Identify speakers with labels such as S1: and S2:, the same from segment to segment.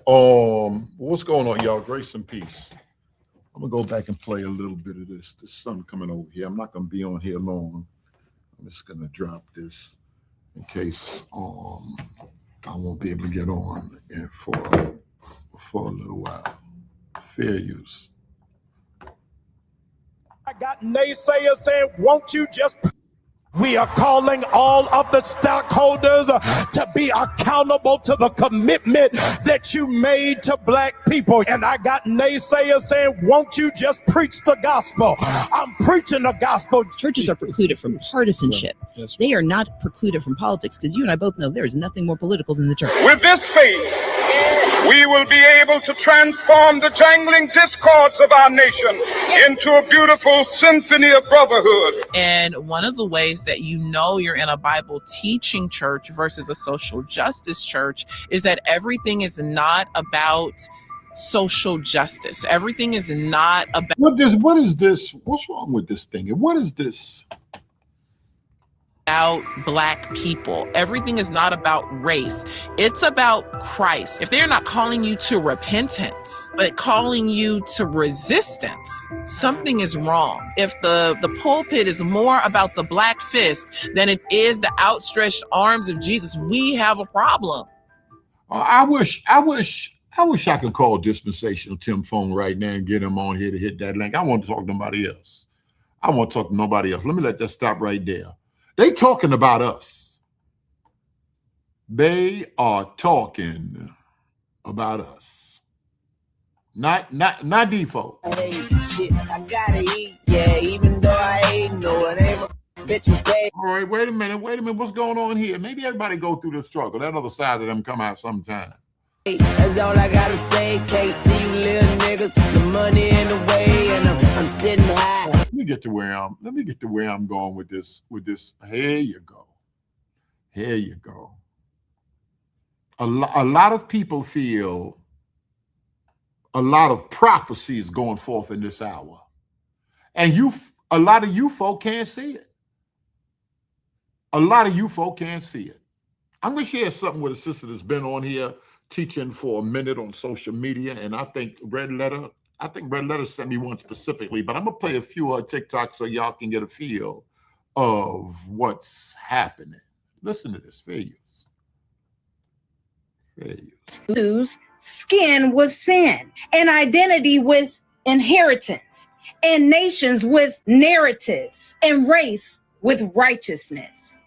S1: What's going on, y'all? Grace and peace. I'm gonna go back and play a little bit of this. There's something coming over here. I'm not gonna be on here long. I'm just gonna drop this in case I won't be able to get on for a little while. Fair use.
S2: I got naysayers saying, won't you just... We are calling all of the stockholders to be accountable to the commitment that you made to black people. And I got naysayers saying, won't you just preach the gospel? I'm preaching the gospel.
S3: Churches are precluded from partisanship. They are not precluded from politics, because you and I both know there is nothing more political than the church.
S4: With this faith, we will be able to transform the jangling discords of our nation into a beautiful symphony of brotherhood.
S5: And one of the ways that you know you're in a Bible teaching church versus a social justice church is that everything is not about social justice. Everything is not about...
S1: What is this? What's wrong with this thing? What is this?
S5: About black people. Everything is not about race. It's about Christ. If they're not calling you to repentance, but calling you to resistance, something is wrong. If the pulpit is more about the black fist than it is the outstretched arms of Jesus, we have a problem.
S1: I wish I could call Dispensational Tim phone right now and get him on here to hit that link. I want to talk to nobody else. I want to talk to nobody else. Let me let that stop right there. They talking about us. They are talking about us. Not default.
S6: Hey, shit, I gotta eat, yeah, even though I ain't no it ain't a bitch you pay.
S1: All right, wait a minute. What's going on here? Maybe everybody go through the struggle. That other side of them come out sometime.
S6: That's all I gotta say. Can't see you little niggas. The money in the way, and I'm sitting high.
S1: Let me get to where I'm going with this. Here you go. A lot of people feel a lot of prophecies going forth in this hour, and a lot of you folk can't see it. I'm going to share something with a sister that's been on here teaching for a minute on social media, and I think Red Letter sent me one specifically, but I'm gonna play a few TikToks so y'all can get a feel of what's happening. Listen to this. Fair use.
S7: Lose skin with sin, and identity with inheritance, and nations with narratives, and race with righteousness.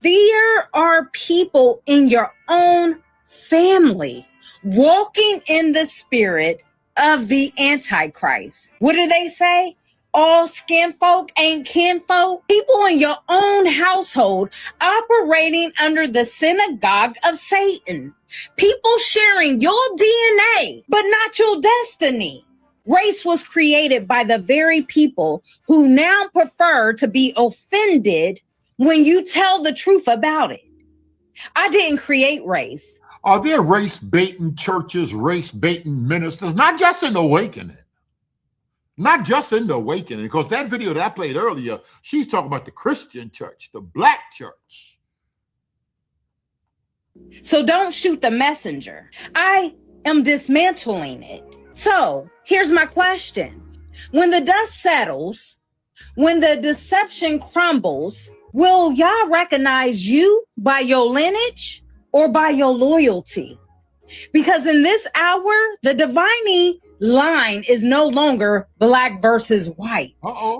S7: There are people in your own family walking in the spirit of the Antichrist. What do they say? All skin folk ain't kin folk. People in your own household operating under the synagogue of Satan. People sharing your DNA, but not your destiny. Race was created by the very people who now prefer to be offended when you tell the truth about it. I didn't create race.
S1: Are there race baiting churches, race baiting ministers? Not just in the awakening. Because that video that I played earlier, she's talking about the Christian church, the black church.
S7: So don't shoot the messenger. I am dismantling it. So here's my question. When the dust settles, when the deception crumbles, will y'all recognize you by your lineage or by your loyalty? Because in this hour, the divining line is no longer black versus white,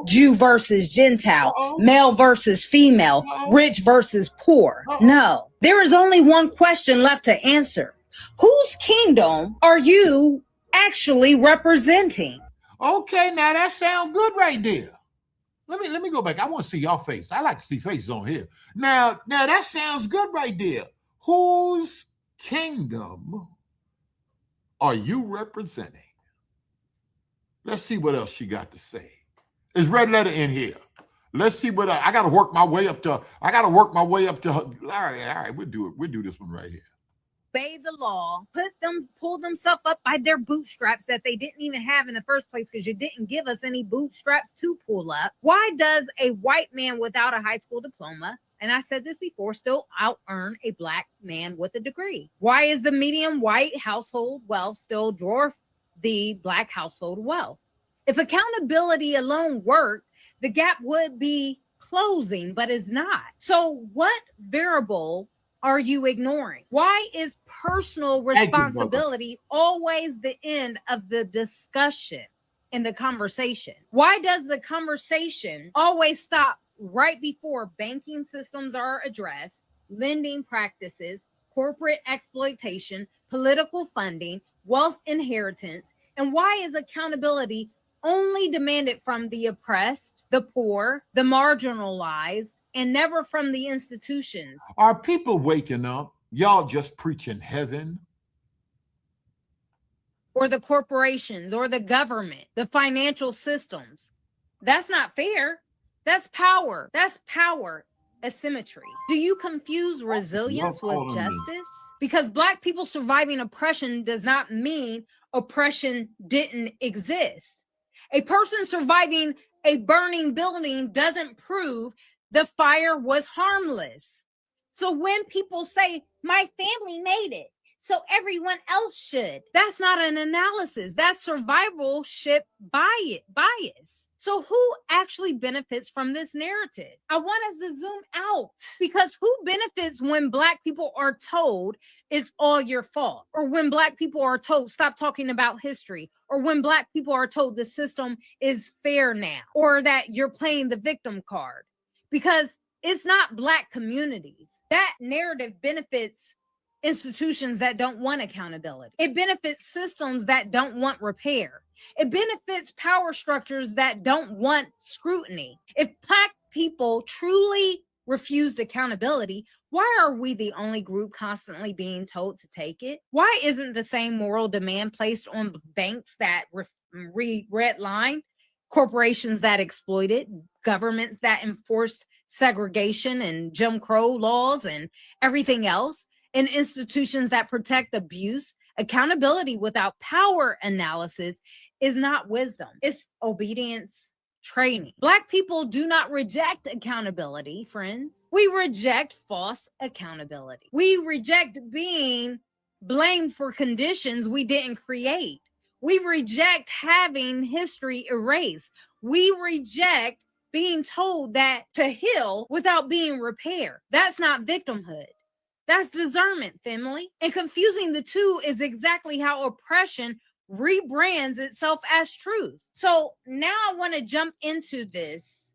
S7: Jew versus Gentile, male versus female, rich versus poor. No, there is only one question left to answer. Whose kingdom are you actually representing?
S1: Okay, now that sounds good right there. Let me go back. I want to see your face. I like to see faces on here. Now that sounds good right there. Whose kingdom are you representing? Let's see what else she got to say. Is Red Letter in here? Let's see what I got to work my way up to. Her. All right, we'll do it. We'll do this one right here.
S8: Obey the law, pull themselves up by their bootstraps that they didn't even have in the first place because you didn't give us any bootstraps to pull up. Why does a white man without a high school diploma, and I said this before, still out earn a black man with a degree? Why is the median white household wealth still dwarf the black household wealth? If accountability alone worked, the gap would be closing, but it's not. So what variable are you ignoring? Why is personal responsibility always the end of the discussion in the conversation? Why does the conversation always stop right before banking systems are addressed, lending practices, corporate exploitation, political funding, wealth inheritance? And why is accountability only demanded from the oppressed, the poor, the marginalized, and never from the institutions?
S1: Are people waking up? Y'all just preaching heaven?
S8: Or the corporations, or the government, the financial systems? That's not fair. That's power. That's power asymmetry. Do you confuse resilience with justice? Because Black people surviving oppression does not mean oppression didn't exist. A person surviving a burning building doesn't prove the fire was harmless. So when people say, my family made it, so everyone else should, that's not an analysis. That's survivalship bias. So who actually benefits from this narrative? I want us to zoom out, because who benefits when Black people are told it's all your fault? Or when Black people are told stop talking about history? Or when Black people are told the system is fair now? Or that you're playing the victim card? Because it's not Black communities. That narrative benefits institutions that don't want accountability. It benefits systems that don't want repair. It benefits power structures that don't want scrutiny. If Black people truly refused accountability, why are we the only group constantly being told to take it? Why isn't the same moral demand placed on banks that redline, corporations that exploit it, governments that enforce segregation and Jim Crow laws and everything else, and institutions that protect abuse? Accountability without power analysis is not wisdom. It's obedience training. Black people do not reject accountability, friends. We reject false accountability. We reject being blamed for conditions we didn't create. We reject having history erased. We reject being told that to heal without being repaired. That's not victimhood. That's discernment, family. And confusing the two is exactly how oppression rebrands itself as truth. So now I want to jump into this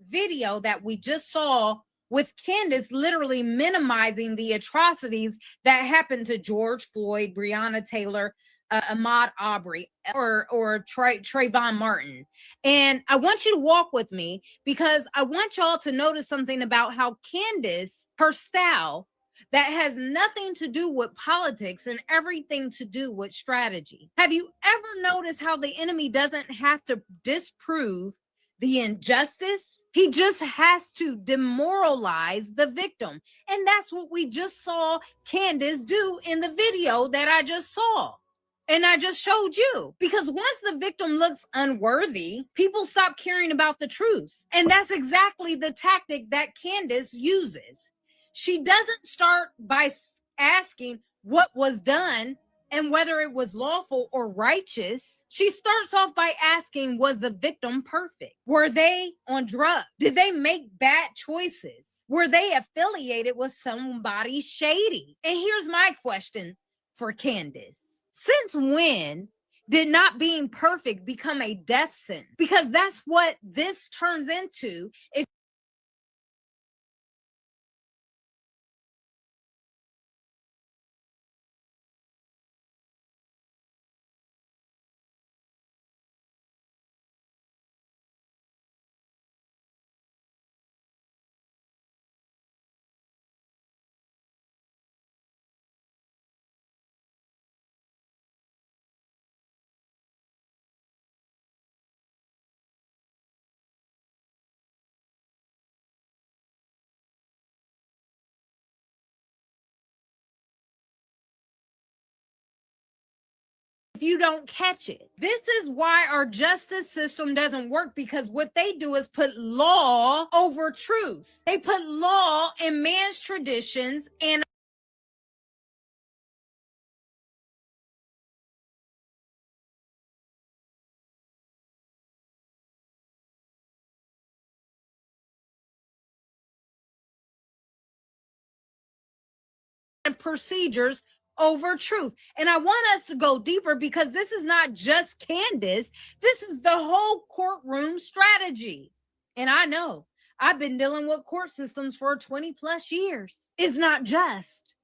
S8: video that we just saw with Candace literally minimizing the atrocities that happened to George Floyd, Breonna Taylor, Ahmaud Arbery, or Trayvon Martin. And I want you to walk with me, because I want y'all to notice something about how Candace, her style, that has nothing to do with politics and everything to do with strategy. Have you ever noticed how the enemy doesn't have to disprove the injustice? He just has to demoralize the victim. And that's what we just saw Candace do in the video that I just saw. And I just showed you. Because once the victim looks unworthy, people stop caring about the truth. And that's exactly the tactic that Candace uses. She doesn't start by asking what was done and whether it was lawful or righteous. She starts off by asking, was the victim perfect? Were they on drugs? Did they make bad choices? Were they affiliated with somebody shady? And here's my question for Candace. Since when did not being perfect become a death sentence? Because that's what this turns into. If if you don't catch it. This is why our justice system doesn't work, because what they do is put law over truth. They put law in man's traditions and procedures over truth. And I want us to go deeper, because this is not just Candace. This is the whole courtroom strategy. And I know I've been dealing with court systems for 20 plus years. It's not just.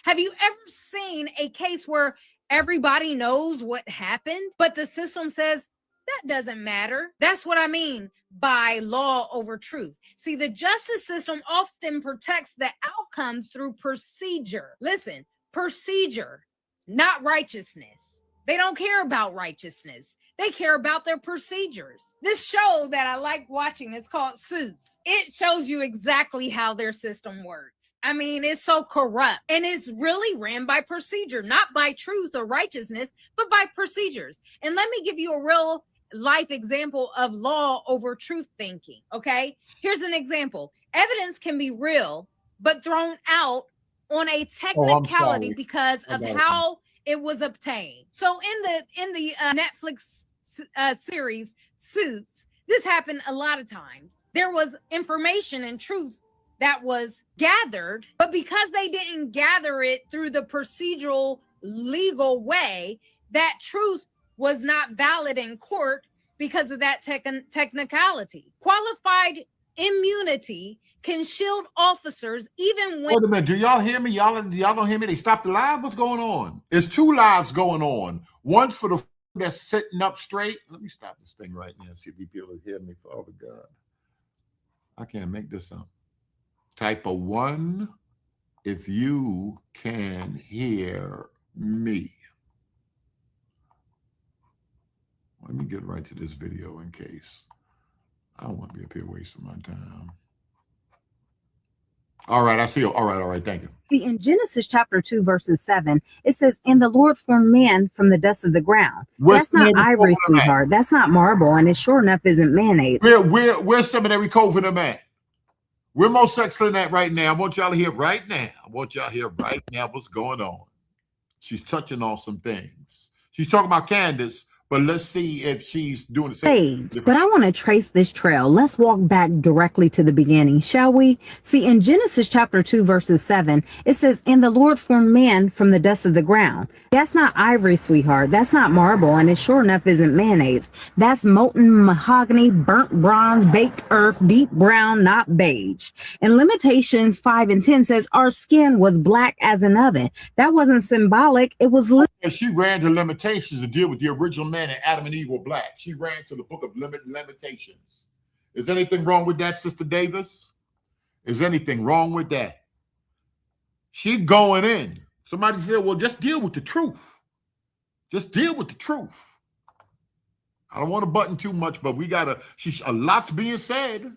S8: Have you ever seen a case where everybody knows what happened, but the system says, that doesn't matter? That's what I mean by law over truth. See, the justice system often protects the outcomes through procedure. Listen, procedure, not righteousness. They don't care about righteousness. They care about their procedures. This show that I like watching is called Suits. It shows you exactly how their system works. I mean, it's so corrupt, and it's really ran by procedure, not by truth or righteousness, but by procedures. And let me give you a real life example of law over truth thinking. Okay, here's an example. Evidence can be real, but thrown out on a technicality because of how it was obtained. So in the Netflix series Suits, this happened a lot of times. There was information and truth that was gathered, but because they didn't gather it through the procedural legal way, that truth was not valid in court because of that technicality. Qualified immunity can shield officers even when—
S1: Wait a minute, do y'all hear me? Y'all don't hear me? They stopped the live? What's going on? It's two lives going on. One's for the that's sitting up straight. Let me stop this thing right now. See if you people hear me, Father God. I can't make this up. Type a 1 if you can hear me. Let me get right to this video in case. I don't want to be up here wasting my time. All right, I see. All right. Thank you.
S9: In Genesis chapter 2, verses 7, it says, "And the Lord formed man from the dust of the ground." That's not ivory, sweetheart. That's not marble, and it sure enough isn't mayonnaise.
S1: Where's seminary Covenant at? We're most excellent at right now. I want y'all to hear right now. What's going on. She's touching on some things. She's talking about Candace, but let's see if she's doing the same.
S9: But I want to trace this trail. Let's walk back directly to the beginning, shall we? See, in Genesis chapter 2, verses 7, it says, "And the Lord formed man from the dust of the ground." That's not ivory, sweetheart. That's not marble, and it sure enough isn't mayonnaise. That's molten mahogany, burnt bronze, baked earth, deep brown, not beige. And Limitations 5 and 10 says, "Our skin was black as an oven." That wasn't symbolic. It was
S1: And she ran to Limitations to deal with the original man, and Adam and Eve were black. She ran to the book of Limitations. Is anything wrong with that, Sister Davis? Is anything wrong with that? She going in. Somebody said, well, just deal with the truth. Just deal with the truth. I don't want to button too much, but we got to, a lot's being said.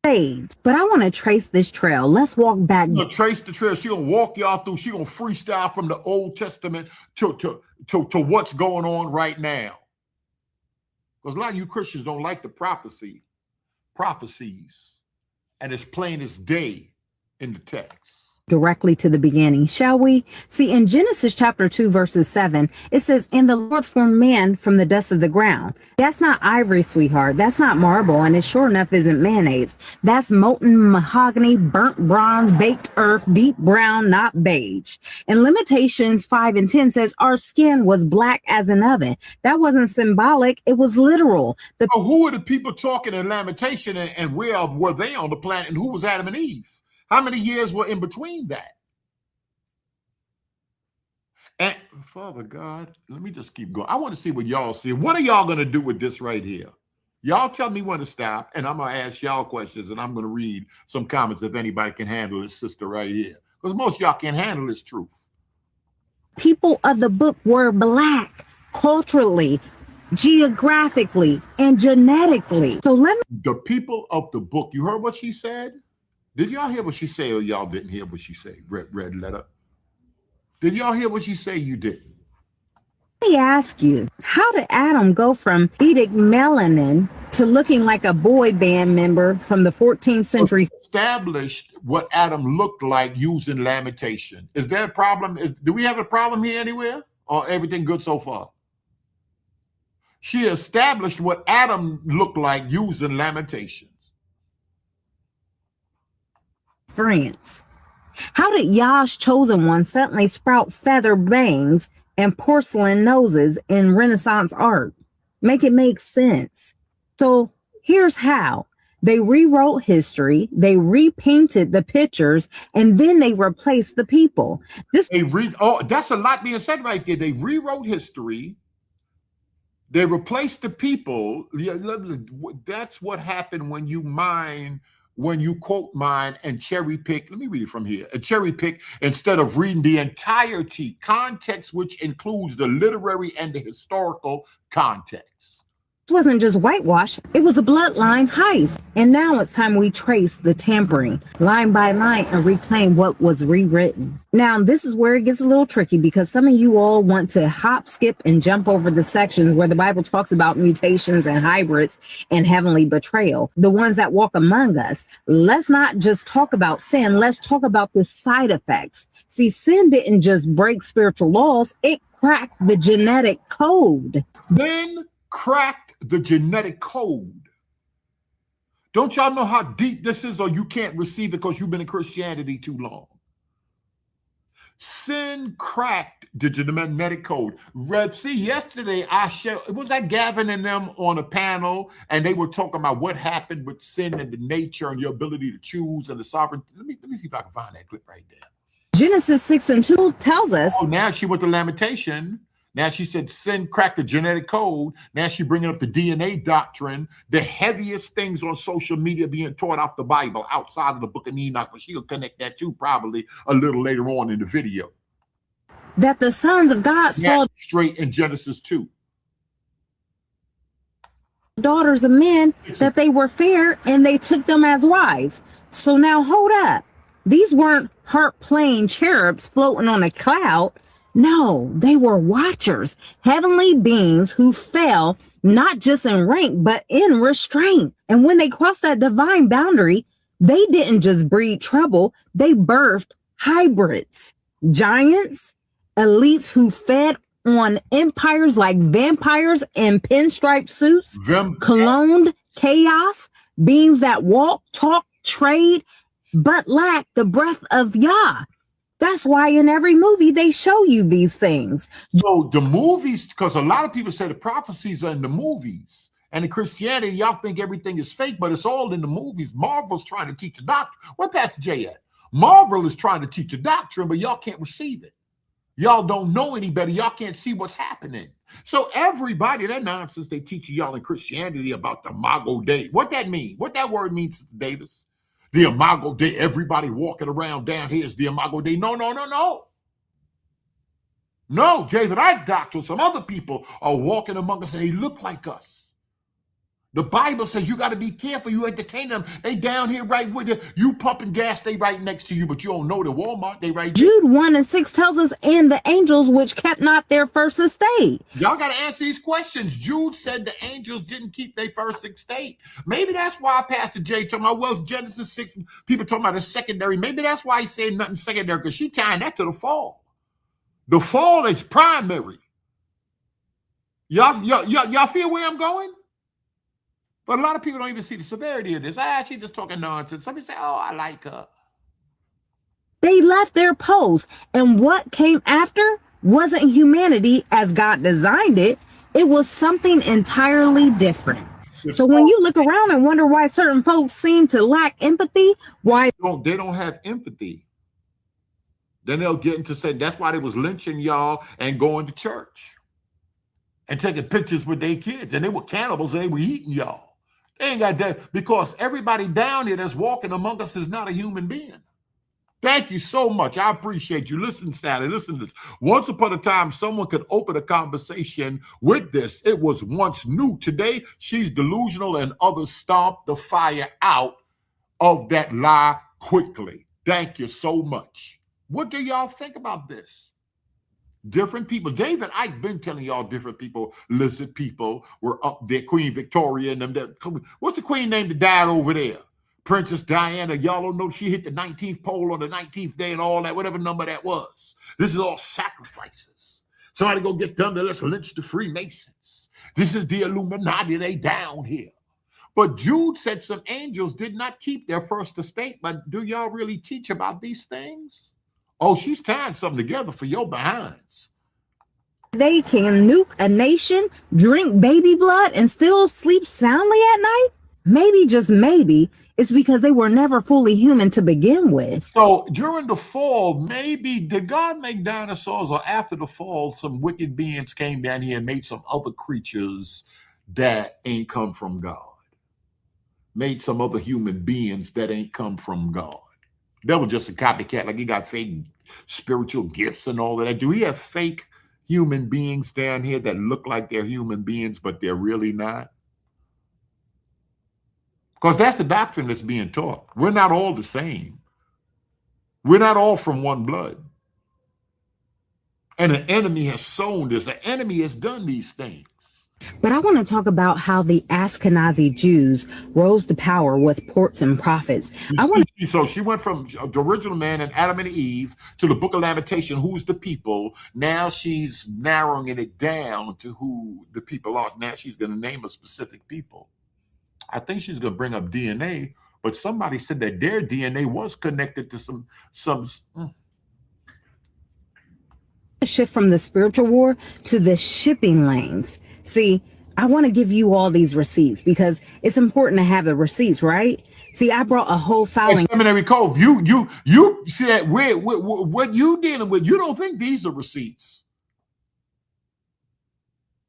S9: But I want to trace this trail. Let's walk back.
S1: Trace the trail. She gonna walk y'all through. She gonna freestyle from the Old Testament to what's going on right now. Because a lot of you Christians don't like the prophecies, and it's plain as day in the text.
S9: Directly to the beginning, shall we? See, in Genesis chapter 2, verses 7, it says, "And the Lord formed man from the dust of the ground." That's not ivory, sweetheart. That's not marble, and it sure enough isn't mayonnaise. That's molten mahogany, burnt bronze, baked earth, deep brown, not beige. And Limitations 5 and 10 says, "Our skin was black as an oven." That wasn't symbolic. It was literal.
S1: So who are the people talking in Lamentation, and where were they on the planet, and who was Adam and Eve? How many years were in between that? And Father God, let me just keep going. I want to see what y'all see. What are y'all going to do with this right here? Y'all tell me when to stop, and I'm going to ask y'all questions, and I'm going to read some comments if anybody can handle this sister right here. Because most of y'all can't handle this truth.
S9: People of the book were black culturally, geographically, and genetically. So
S1: the people of the book, you heard what she said? Did y'all hear what she said, or y'all didn't hear what she said? Red letter. Did y'all hear what she said? You didn't.
S9: Let me ask you, how did Adam go from eating melanin to looking like a boy band member from the 14th century?
S1: Established what Adam looked like using lamentation. Is there a problem? Do we have a problem here anywhere? Or everything good so far? She established what Adam looked like using lamentations.
S9: France. How did Yah's chosen one suddenly sprout feather bangs and porcelain noses in Renaissance art? Make it make sense. So here's how. They rewrote history, they repainted the pictures, and then they replaced the people.
S1: That's a lot being said right there. They rewrote history, they replaced the people. That's what happened when you quote mine and cherry pick. Let me read it from here. A cherry pick instead of reading the entirety, context, which includes the literary and the historical context.
S9: This wasn't just whitewash, it was a bloodline heist. And now it's time we trace the tampering line by line and reclaim what was rewritten. Now, this is where it gets a little tricky because some of you all want to hop, skip, and jump over the sections where the Bible talks about mutations and hybrids and heavenly betrayal, the ones that walk among us. Let's not just talk about sin, let's talk about the side effects. See, sin didn't just break spiritual laws, it cracked the genetic code.
S1: Then cracked the genetic code. Don't y'all know how deep this is, or you can't receive it because you've been in Christianity too long? Sin cracked the genetic code. See, yesterday was that Gavin and them on a panel, and they were talking about what happened with sin and the nature and your ability to choose and the sovereignty. Let me see if I can find that clip right there.
S9: Genesis 6:2 tells us.
S1: Oh, now she went to lamentation. Now she said sin cracked the genetic code. Now she's bringing up the DNA doctrine, the heaviest things on social media being taught out the Bible outside of the book of Enoch, but she'll connect that too probably a little later on in the video.
S9: That the sons of God saw
S1: straight in Genesis 2.
S9: Daughters of men, that they were fair and they took them as wives. So now hold up. These weren't harp-playing cherubs floating on a cloud. No, they were watchers, heavenly beings who fell not just in rank, but in restraint. And when they crossed that divine boundary, they didn't just breed trouble, they birthed hybrids, giants, elites who fed on empires like vampires in pinstripe suits, cloned chaos, beings that walk, talk, trade, but lack the breath of Yah. That's why in every movie they show you these things.
S1: So the movies, because a lot of people say the prophecies are in the movies. And in Christianity, y'all think everything is fake, but it's all in the movies. Marvel's trying to teach a doctrine. Where Pastor Jay at? Marvel is trying to teach a doctrine, but y'all can't receive it. Y'all don't know any better. Y'all can't see what's happening. So everybody, that nonsense they teach y'all in Christianity about the Imago Dei. What that mean? What that word means, Davis? The Imago Dei, everybody walking around down here is the Imago Dei. No. No, David Icke doctor, some other people are walking among us and they look like us. The Bible says you got to be careful. You entertain them. They down here right with you. You pumping gas, they right next to you, but you don't know the Walmart, they right there.
S9: Jude 1:6 tells us, and the angels which kept not their first estate.
S1: Y'all got to answer these questions. Jude said the angels didn't keep their first estate. Maybe that's why Pastor Jay talking about, well, Genesis 6, people talking about the secondary. Maybe that's why he said nothing secondary, because she tying that to the fall. The fall is primary. Y'all feel where I'm going? But a lot of people don't even see the severity of this. She's just talking nonsense. Somebody say, oh, I like her.
S9: They left their post. And what came after wasn't humanity as God designed it. It was something entirely different. So when you look around and wonder why certain folks seem to lack empathy, why
S1: they don't have empathy. Then they'll get into saying that's why they was lynching y'all and going to church and taking pictures with their kids. And they were cannibals and they were eating y'all. They ain't got that, because everybody down here that's walking among us is not a human being. Thank you so much. I appreciate you. Listen, Sally, listen to this. Once upon a time, someone could open a conversation with this. It was once new. Today, she's delusional, and others stomp the fire out of that lie quickly. Thank you so much. What do y'all think about this? Different people. David Icke been telling y'all different people, lizard people were up there. Queen Victoria and them. What's the queen name that died over there? Princess Diana. Y'all don't know she hit the 19th pole on the 19th day and all that, whatever number that was. This is all sacrifices. Somebody go get thunder. Let's lynch the Freemasons. This is the Illuminati. They down here. But Jude said some angels did not keep their first estate. But do y'all really teach about these things? Oh, she's tying something together for your behinds.
S9: They can nuke a nation, drink baby blood, and still sleep soundly at night? Maybe, just maybe, it's because they were never fully human to begin with.
S1: So during the fall, maybe, did God make dinosaurs, or after the fall, some wicked beings came down here and made some other creatures that ain't come from God? Made some other human beings that ain't come from God. That was just a copycat, like he got fake spiritual gifts and all of that. Do we have fake human beings down here that look like they're human beings, but they're really not? Because that's the doctrine that's being taught. We're not all the same. We're not all from one blood. And the enemy has sown this. The enemy has done these things.
S9: But I want to talk about how the Ashkenazi Jews rose to power with ports and prophets.
S1: So she went from the original man and Adam and Eve to the book of Lamentation, who's the people. Now she's narrowing it down to who the people are. Now she's going to name a specific people. I think she's going to bring up DNA, but somebody said that their DNA was connected to some
S9: shift from the spiritual war to the shipping lanes. See, I want to give you all these receipts because it's important to have the receipts, right? See, I brought a whole filing.
S1: Seminary Cove, you see that what you dealing with, you don't think these are receipts.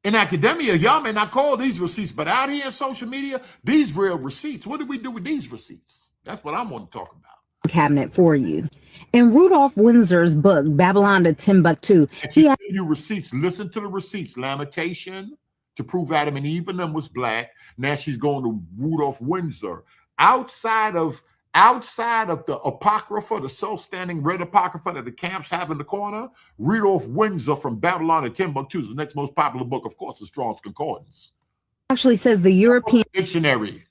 S1: In academia, y'all may not call these receipts, but out here in social media, these real receipts. What do we do with these receipts? That's what I want to talk about.
S9: Cabinet for you. In Rudolph Windsor's book, Babylon to Timbuktu,
S1: he has you receipts. Listen to the receipts. Lamentation, to prove Adam and Eve and them was black. Now she's going to Rudolph Windsor. Outside of the Apocrypha, the self-standing red Apocrypha that the camps have in the corner, Rudolph Windsor from Babylon to Timbuktu is the next most popular book, of course, the Strong's Concordance.
S9: Actually says the European
S1: dictionary.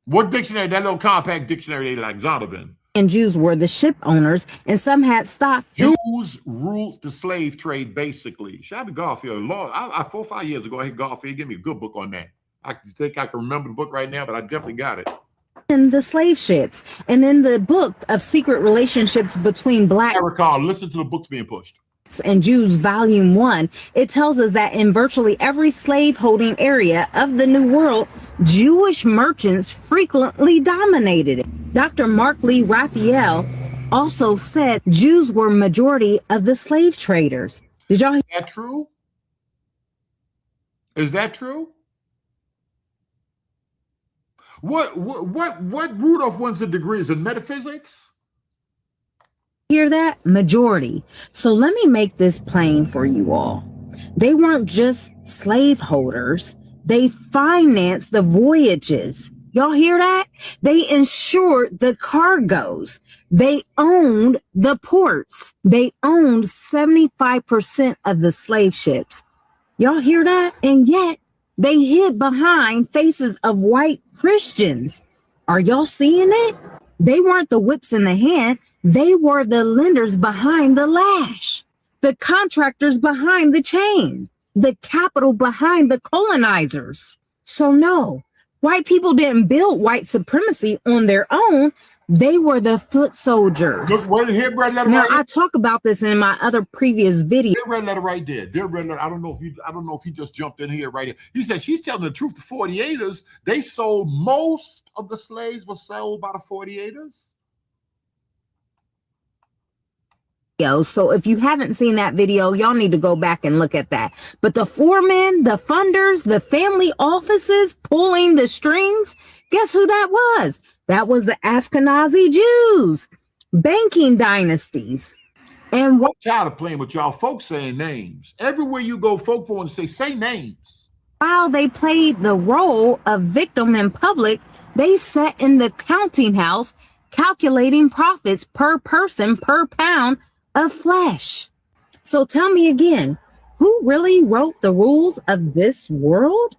S1: What dictionary? That little compact dictionary they like, Zondervan.
S9: And Jews were the ship owners, and some had stock.
S1: Jews ruled the slave trade, basically. Shout out to Garfield. Lord, 4 or 5 years ago, I hit Garfield. Give me a good book on that. I think I can remember the book right now, but I definitely got it.
S9: In the slave ships, and in the book of secret relationships between black.
S1: I recall, listen to the books being pushed.
S9: And Jews, Volume 1, it tells us that in virtually every slave-holding area of the New World, Jewish merchants frequently dominated it. Dr. Mark Lee Raphael also said Jews were majority of the slave traders. Did y'all hear
S1: that? True? Is that true? What Rudolph Windsor degrees in metaphysics?
S9: Hear that? Majority. So let me make this plain for you all. They weren't just slaveholders. They financed the voyages. Y'all hear that? They insured the cargoes. They owned the ports. They owned 75% of the slave ships. Y'all hear that? And yet they hid behind faces of white Christians. Are y'all seeing it? They weren't the whips in the hand. They were the lenders behind the lash, the contractors behind the chains, the capital behind the colonizers. So no, white people didn't build white supremacy on their own. They were the foot soldiers.
S1: Look, here, red letter.
S9: Now, I talk about this in my other previous video.
S1: Dear red letter right there. Dear red letter. I don't know if you just jumped in here right here. He said she's telling the truth. The 48ers, they sold most of the slaves were sold by the 48ers.
S9: So if you haven't seen that video, y'all need to go back and look at that. But the foremen, the funders, the family offices pulling the strings, guess who that was? That was the Ashkenazi Jews, banking dynasties. And
S1: what tired of playing with y'all folks saying names? Everywhere you go, folk want to say names.
S9: While they played the role of victim in public, they sat in the counting house calculating profits per person per pound of flesh. So tell me again, who really wrote the rules of this world?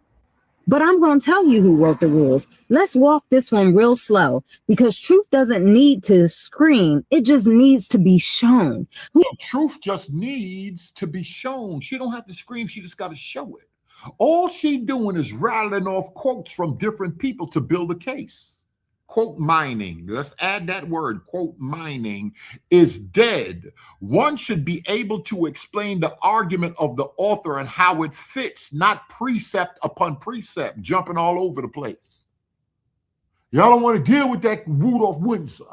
S9: But I'm going to tell you who wrote the rules. Let's walk this one real slow, because truth doesn't need to scream. It just needs to be shown.
S1: The truth just needs to be shown. She don't have to scream. She just got to show it. All she doing is rattling off quotes from different people to build a case. Quote mining, let's add that word, quote mining, is dead. One should be able to explain the argument of the author and how it fits, not precept upon precept, jumping all over the place. Y'all don't want to deal with that Rudolph Windsor.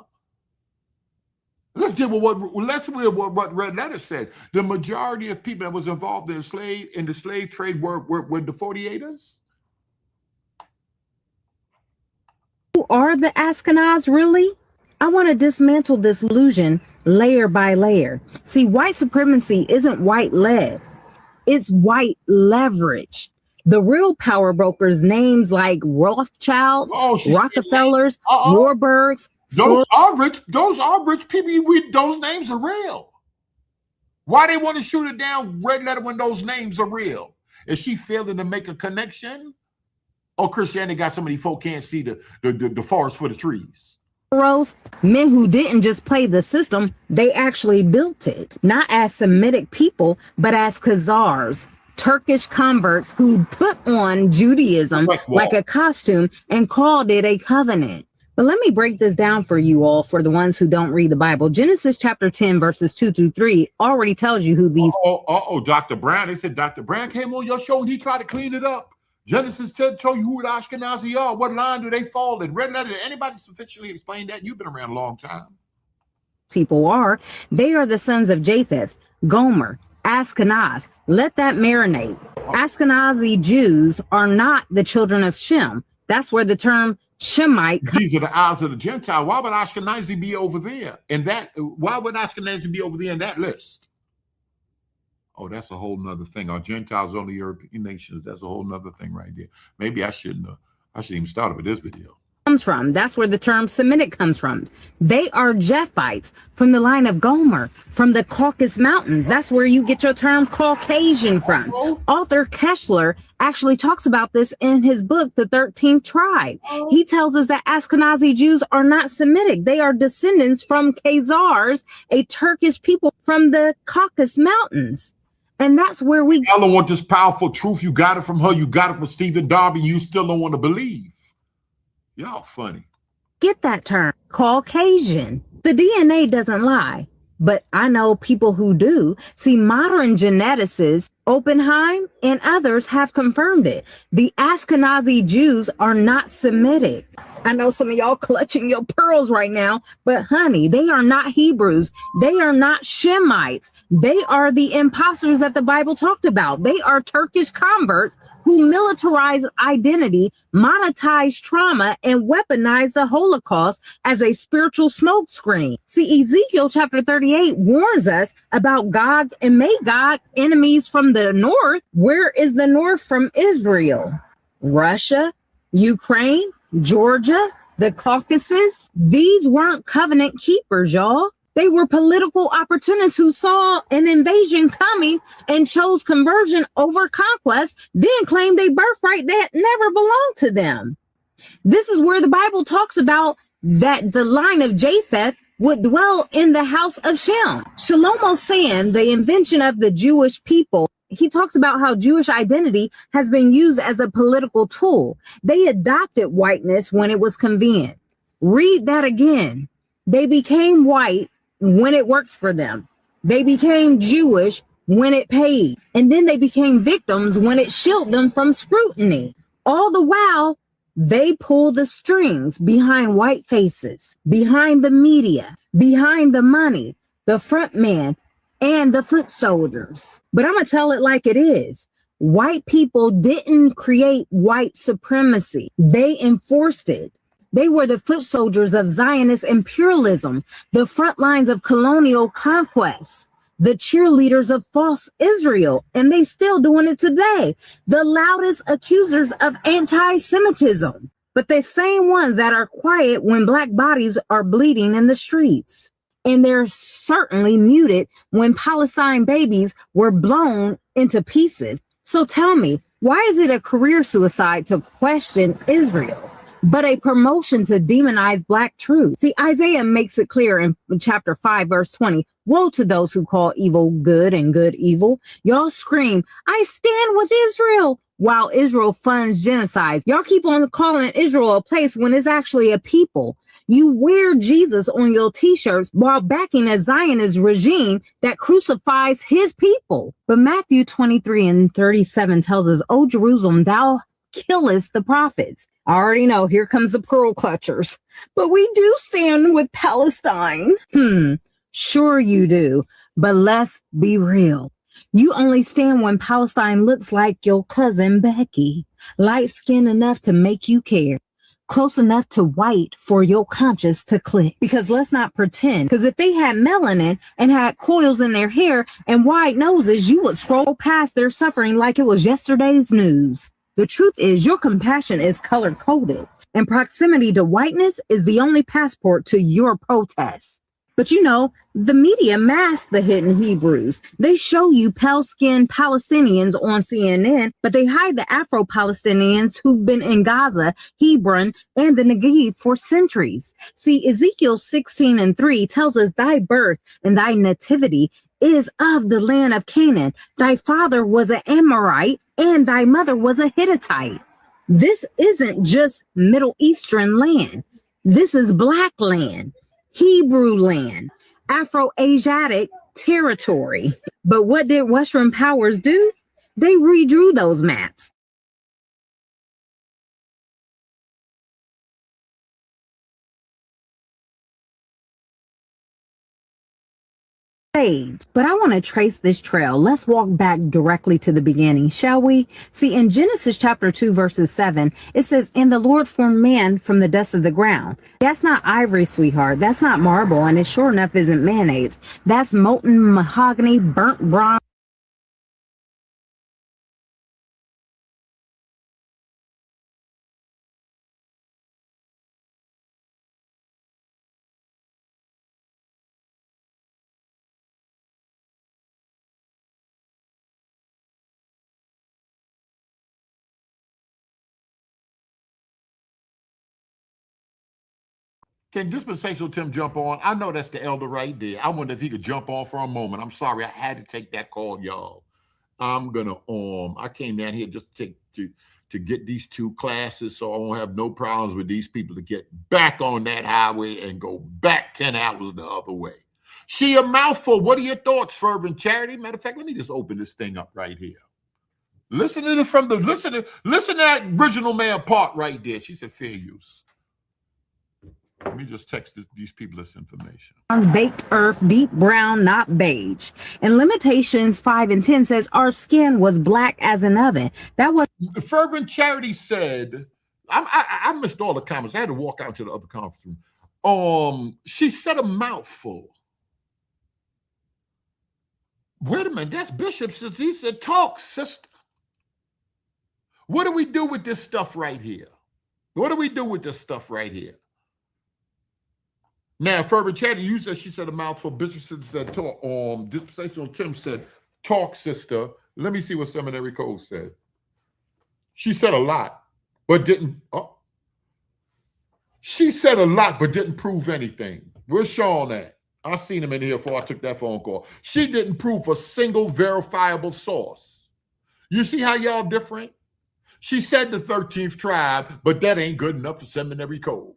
S1: Let's deal with what Red Letter said. The majority of people that was involved in the slave trade were the 48ers.
S9: Who are the Ashkenaz really? I want to dismantle this illusion layer by layer. See, white supremacy isn't white led. It's white leverage. The real power brokers, names like Rothschilds, Rockefellers, Warburgs.
S1: Those are rich people. Those names are real. Why they want to shoot it down, Red Letter, when those names are real? Is she failing to make a connection? Or Christianity got so many folk can't see the forest for the trees?
S9: Men who didn't just play the system, they actually built it. Not as Semitic people, but as Khazars, Turkish converts who put on Judaism like a costume and called it a covenant. But let me break this down for you all, for the ones who don't read the Bible. Genesis chapter 10, verses 2-3 already tells you who these...
S1: Dr. Brown. They said Dr. Brown came on your show and he tried to clean it up. Genesis 10 told you who the Ashkenazi are. What line do they fall in? Red Letter, did anybody sufficiently explain that? You've been around a long time.
S9: People are. They are the sons of Japheth, Gomer, Ashkenaz. Let that marinate. Ashkenazi Jews are not the children of Shem. That's where the term Shemite comes.
S1: These are the eyes of the Gentile. Why would Ashkenazi be over there? Why would Ashkenazi be over there in that list? Oh, that's a whole nother thing. Are Gentiles only European nations? That's a whole nother thing right there. Maybe I shouldn't even start with this video.
S9: Comes from. That's where the term Semitic comes from. They are Japhites from the line of Gomer, from the Caucasus Mountains. That's where you get your term Caucasian from. Author Kessler actually talks about this in his book, The 13th Tribe. He tells us that Ashkenazi Jews are not Semitic. They are descendants from Khazars, a Turkish people from the Caucasus Mountains. And that's where we...
S1: Y'all don't want this powerful truth. You got it from her. You got it from Stephen Darby. You still don't want to believe. Y'all funny.
S9: Get that term, Caucasian. The DNA doesn't lie, but I know people who do. See, modern geneticists, Oppenheim and others have confirmed it. The Ashkenazi Jews are not Semitic. I know some of y'all clutching your pearls right now, but honey, they are not Hebrews. They are not Shemites. They are the imposters that the Bible talked about. They are Turkish converts who militarize identity, monetize trauma, and weaponize the Holocaust as a spiritual smokescreen. See, Ezekiel chapter 38 warns us about Gog and Magog, enemies from the north. Where is the north from Israel? Russia, Ukraine, Georgia, the Caucasus. These weren't covenant keepers, y'all. They were political opportunists who saw an invasion coming and chose conversion over conquest, then claimed a birthright that never belonged to them. This is where the Bible talks about that the line of Japheth would dwell in the house of Shem. Shlomo Sand, the invention of the Jewish people, he talks about how Jewish identity has been used as a political tool. They adopted whiteness when it was convenient. Read that again. They became white when it worked for them. They became Jewish when it paid. And then they became victims when it shielded them from scrutiny. All the while, they pull the strings behind white faces, behind the media, behind the money, the front man, and the foot soldiers. But I'm going to tell it like it is. White people didn't create white supremacy. They enforced it. They were the foot soldiers of Zionist imperialism, the front lines of colonial conquest, the cheerleaders of false Israel, and they still doing it today. The loudest accusers of anti-Semitism, but the same ones that are quiet when black bodies are bleeding in the streets. And they're certainly muted when Palestine babies were blown into pieces. So tell me, why is it a career suicide to question Israel, but a promotion to demonize Black truth? See, Isaiah makes it clear in chapter 5, verse 20, woe to those who call evil good and good evil. Y'all scream, I stand with Israel, while Israel funds genocide. Y'all keep on calling Israel a place when it's actually a people. You wear Jesus on your t-shirts while backing a Zionist regime that crucifies his people. But Matthew 23:37 tells us, O Jerusalem, thou killest the prophets. I already know, here comes the pearl clutchers. But we do stand with Palestine. Sure you do. But let's be real. You only stand when Palestine looks like your cousin Becky. Light-skinned enough to make you care. Close enough to white for your conscience to click. Because let's not pretend. Because if they had melanin and had coils in their hair and wide noses, you would scroll past their suffering like it was yesterday's news. The truth is, your compassion is color-coded, and proximity to whiteness is the only passport to your protest. But you know, the media masks the hidden Hebrews. They show you pale-skinned Palestinians on CNN, but they hide the Afro-Palestinians who've been in Gaza, Hebron, and the Negev for centuries. See, Ezekiel 16:3 tells us, thy birth and thy nativity is of the land of Canaan. Thy father was an Amorite, and thy mother was a Hittite. This isn't just Middle Eastern land. This is Black land. Hebrew land, Afro-Asiatic territory. But what did Western powers do? They redrew those maps. But I want to trace this trail. Let's walk back directly to the beginning, shall we? See, in Genesis chapter 2, verses 7, it says, and the Lord formed man from the dust of the ground. That's not ivory, sweetheart. That's not marble, and it sure enough isn't mayonnaise. That's molten mahogany, burnt bronze.
S1: Can Dispensational Tim jump on? I know that's the elder right there. I wonder if he could jump on for a moment. I'm sorry, I had to take that call, y'all. I'm gonna I came down here just to get these 2 classes, so I won't have no problems with these people to get back on that highway and go back 10 hours the other way. She a mouthful. What are your thoughts, Fervent Charity? Matter of fact, let me just open this thing up right here. Listen to that original man part right there. She said fair use. Let me just text these people this information.
S9: Baked earth, deep brown, not beige. And Limitations 5:10 says our skin was black as an oven. That was
S1: Fervent Charity said. I missed all the comments. I had to walk out to the other conference room. She said a mouthful. Wait a minute, that's Bishop. He said, talk, sister. What do we do with this stuff right here? What do we do with this stuff right here? Now, Fervent Charity, you said she said a mouthful. Bishop said talk. Dispensational Tim said talk, sister. Let me see what Seminary Code said. She said a lot, but didn't. She said a lot, but didn't prove anything. Where's Sean at? I seen him in here before I took that phone call. She didn't prove a single verifiable source. You see how y'all different? She said the 13th tribe, but that ain't good enough for Seminary Cove.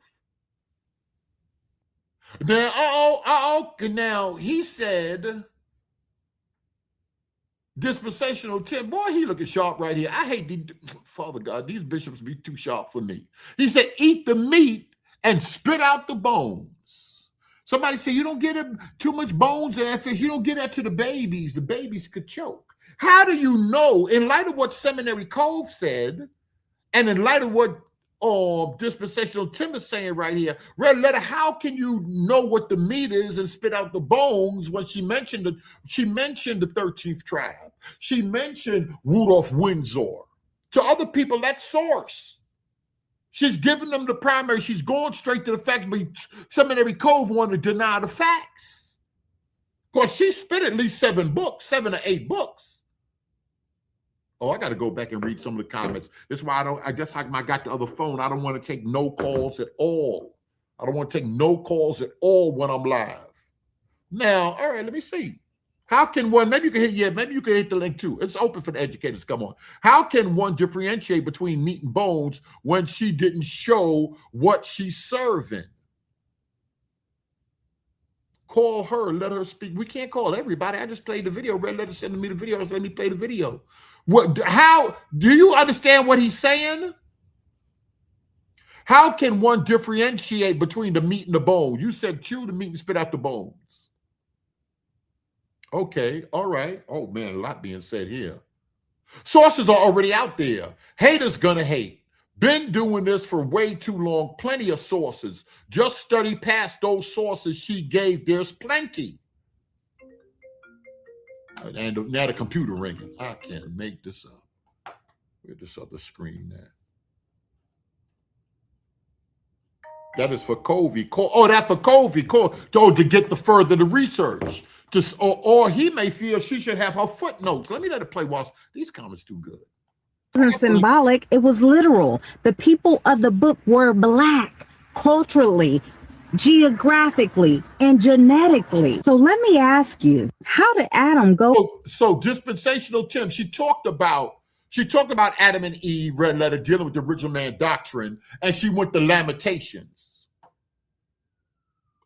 S1: Now, now he said, Dispensational Tim, boy, he looking sharp right here. I hate Father God, these bishops be too sharp for me. He said, eat the meat and spit out the bones. Somebody said, you don't get too much bones, and if you don't get that to the babies could choke. How do you know, in light of what Seminary Cove said, and in light of what Dispensational Tim is saying right here, Red Letter, how can you know what the meat is and spit out the bones when she mentioned the 13th tribe? She mentioned Rudolph Windsor. To other people, that's source. She's giving them the primary. She's going straight to the facts, but Seminary Cove wanted to deny the facts. Of course, she spit at least 7 or 8 books. Oh, I got to go back and read some of the comments. That's why I guess I got the other phone. I don't want to take no calls at all. I don't want to take no calls at all when I'm live. Now, all right, let me see. How can one, maybe you can hit the link too. It's open for the educators. Come on. How can one differentiate between meat and bones when she didn't show what she's serving? Call her, let her speak. We can't call everybody. I just played the video. Red Letter sending me the video. Let me play the video. How do you understand what he's saying? How can one differentiate between the meat and the bones? You said chew the meat and spit out the bones. Okay, all right. Oh, man, a lot being said here. Sources are already out there. Haters gonna hate. Been doing this for way too long. Plenty of sources. Just study past those sources she gave. There's plenty. And now the computer ringing. I can't make this up. Where's this other screen at? That is for Covey. Oh, that's for Covey. To get the further the research. Or he may feel she should have her footnotes. Let me let it play while these comments too good.
S9: It wasn't symbolic, it was literal. The people of the book were Black culturally, geographically, and genetically. So let me ask you, how did Adam go?
S1: So dispensational Tim, she talked about Adam and Eve, Red Letter, dealing with the original man doctrine, and she went to Lamentations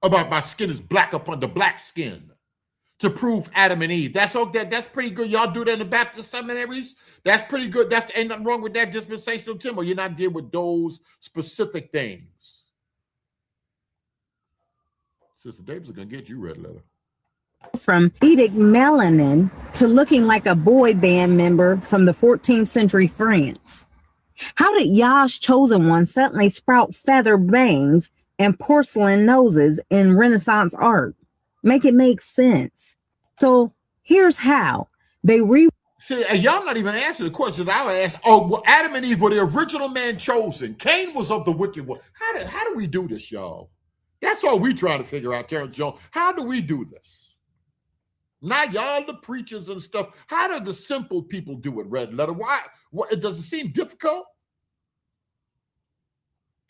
S1: about my skin is black upon the black skin. To prove Adam and Eve. That's pretty good. Y'all do that in the Baptist seminaries. That's pretty good. Ain't nothing wrong with that dispensational Tim, or you're not dealing with those specific things. Sister Davis is gonna get you, Red Letter.
S9: From eating melanin to looking like a boy band member from the 14th century France. How did Yah's chosen one suddenly sprout feather bangs and porcelain noses in Renaissance art? Make it make sense. So here's how they
S1: See, y'all not even answering the question. I would ask, well, Adam and Eve were the original man chosen. Cain was of the wicked one. How do we do this, y'all? That's all we trying to figure out, Terrence Jones. How do we do this? Not y'all, the preachers and stuff. How do the simple people do it, Red Letter? Why? Does it seem difficult?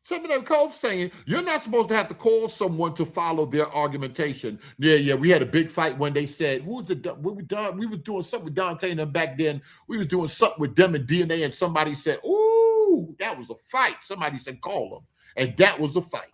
S1: Seminary Cove saying you're not supposed to have to call someone to follow their argumentation. Yeah. We had a big fight when they said, "Who was it? We was doing something with Dante and them back then. We was doing something with them and DNA." And somebody said, "Ooh, that was a fight." Somebody said, "Call them," and that was a fight.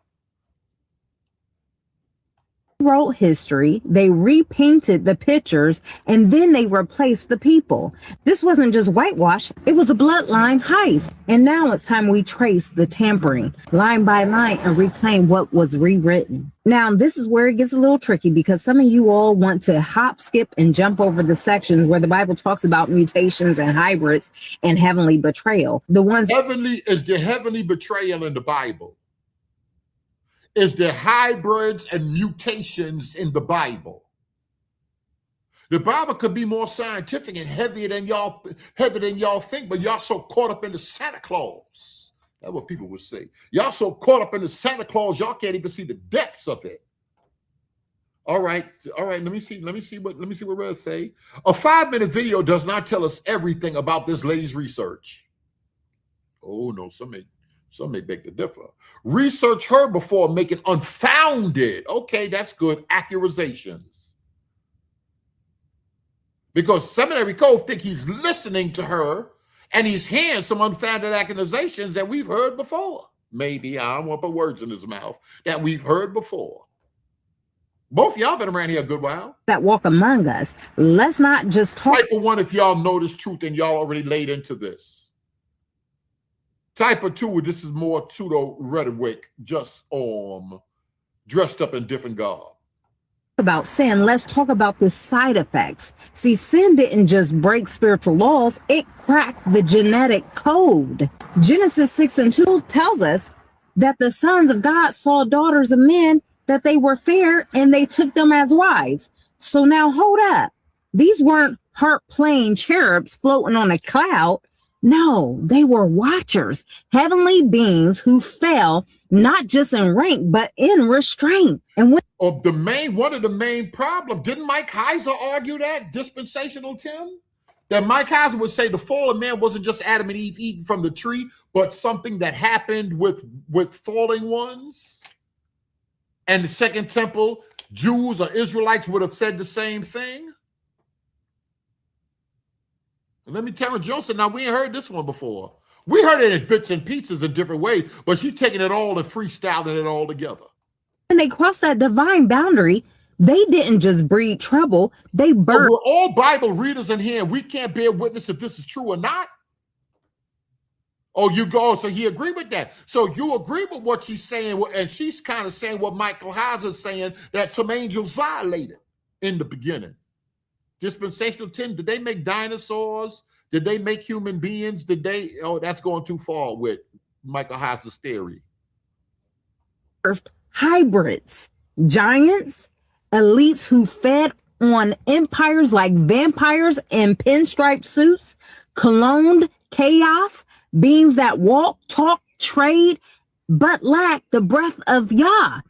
S9: Wrote history, they repainted the pictures, and then they replaced the people. This wasn't just whitewash, it was a bloodline heist. And now it's time we trace the tampering line by line and reclaim what was rewritten. Now, this is where it gets a little tricky because some of you all want to hop, skip, and jump over the sections where the Bible talks about mutations and hybrids and heavenly betrayal.
S1: Heavenly is the heavenly betrayal in the Bible. Is there hybrids and mutations in the Bible? The Bible could be more scientific and heavier than y'all think, but y'all so caught up in the Santa Claus. That's what people would say. Y'all so caught up in the Santa Claus, y'all can't even see the depths of it. All right. Let me see what Red say. A 5-minute video does not tell us everything about this lady's research. Oh no, some may beg to differ. Research her before making unfounded, okay, that's good, accusations. Because Seminary Cove think he's listening to her and he's hearing some unfounded accusations that we've heard before. Maybe, I don't want to put words in his mouth, that we've heard before. Both of y'all been around here a good while.
S9: That walk among us. Let's not just talk.
S1: Type of one if y'all know this truth and y'all already laid into this. Type of 2, this is more pseudo rhetoric, just dressed up in different garb.
S9: About sin, let's talk about the side effects. See, sin didn't just break spiritual laws, it cracked the genetic code. Genesis 6:2 tells us that the sons of God saw daughters of men, that they were fair, and they took them as wives. So now hold up. These weren't heart-playing cherubs floating on a cloud. No, they were watchers, heavenly beings who fell not just in rank, but in restraint. And when
S1: one of the main problems, didn't Mike Heiser argue that, dispensational Tim? That Mike Heiser would say the fall of man wasn't just Adam and Eve eating from the tree, but something that happened with falling ones. And the Second Temple, Jews or Israelites would have said the same thing. And let me tell you, Joseph, now we ain't heard this one before. We heard it in bits and pieces in different ways, but she's taking it all and freestyling it all together.
S9: When they crossed that divine boundary, they didn't just breed trouble, they birthed.
S1: We're all Bible readers in here. We can't bear witness if this is true or not. Oh, you go, so you agree with that. So you agree with what she's saying, and she's kind of saying what Michael Heiser's saying, that some angels violated in the beginning. Dispensational Tim, did they make dinosaurs? Did they make human beings? Oh, that's going too far with Michael Heiser's theory.
S9: Hybrids, giants, elites who fed on empires like vampires in pinstripe suits, cloned chaos, beings that walk, talk, trade, but lack the breath of Yah.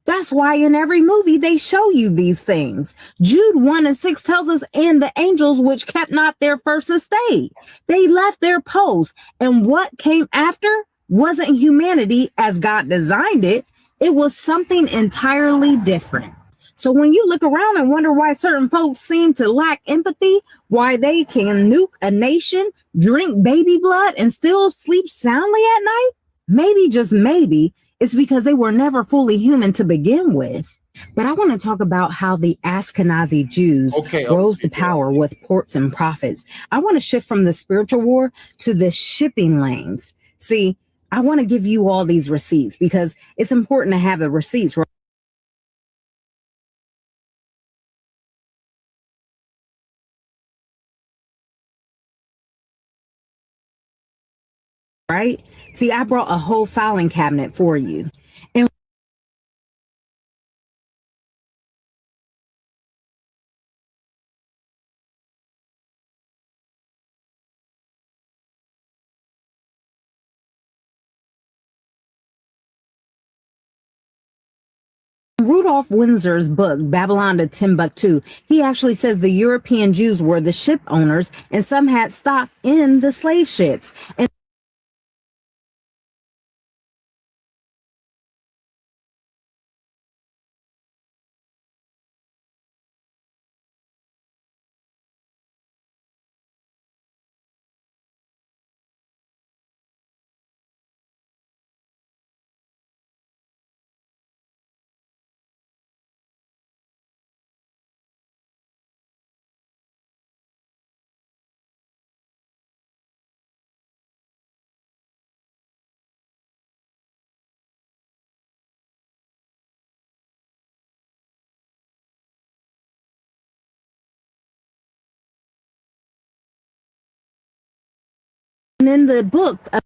S9: That's why in every movie they show you these things. Jude 1:6 tells us, and the angels which kept not their first estate, they left their post. And what came after wasn't humanity as God designed it. It was something entirely different. So when you look around and wonder why certain folks seem to lack empathy, why they can nuke a nation, drink baby blood, and still sleep soundly at night, maybe, just maybe, it's because they were never fully human to begin with. But I want to talk about how the Ashkenazi Jews rose to power with ports and prophets. I want to shift from the spiritual war to the shipping lanes. See, I want to give you all these receipts because it's important to have the receipts. Right? See, I brought a whole filing cabinet for you. And Rudolph Windsor's book, Babylon to Timbuktu, he actually says the European Jews were the ship owners and some had stock in the slave ships. And in the book of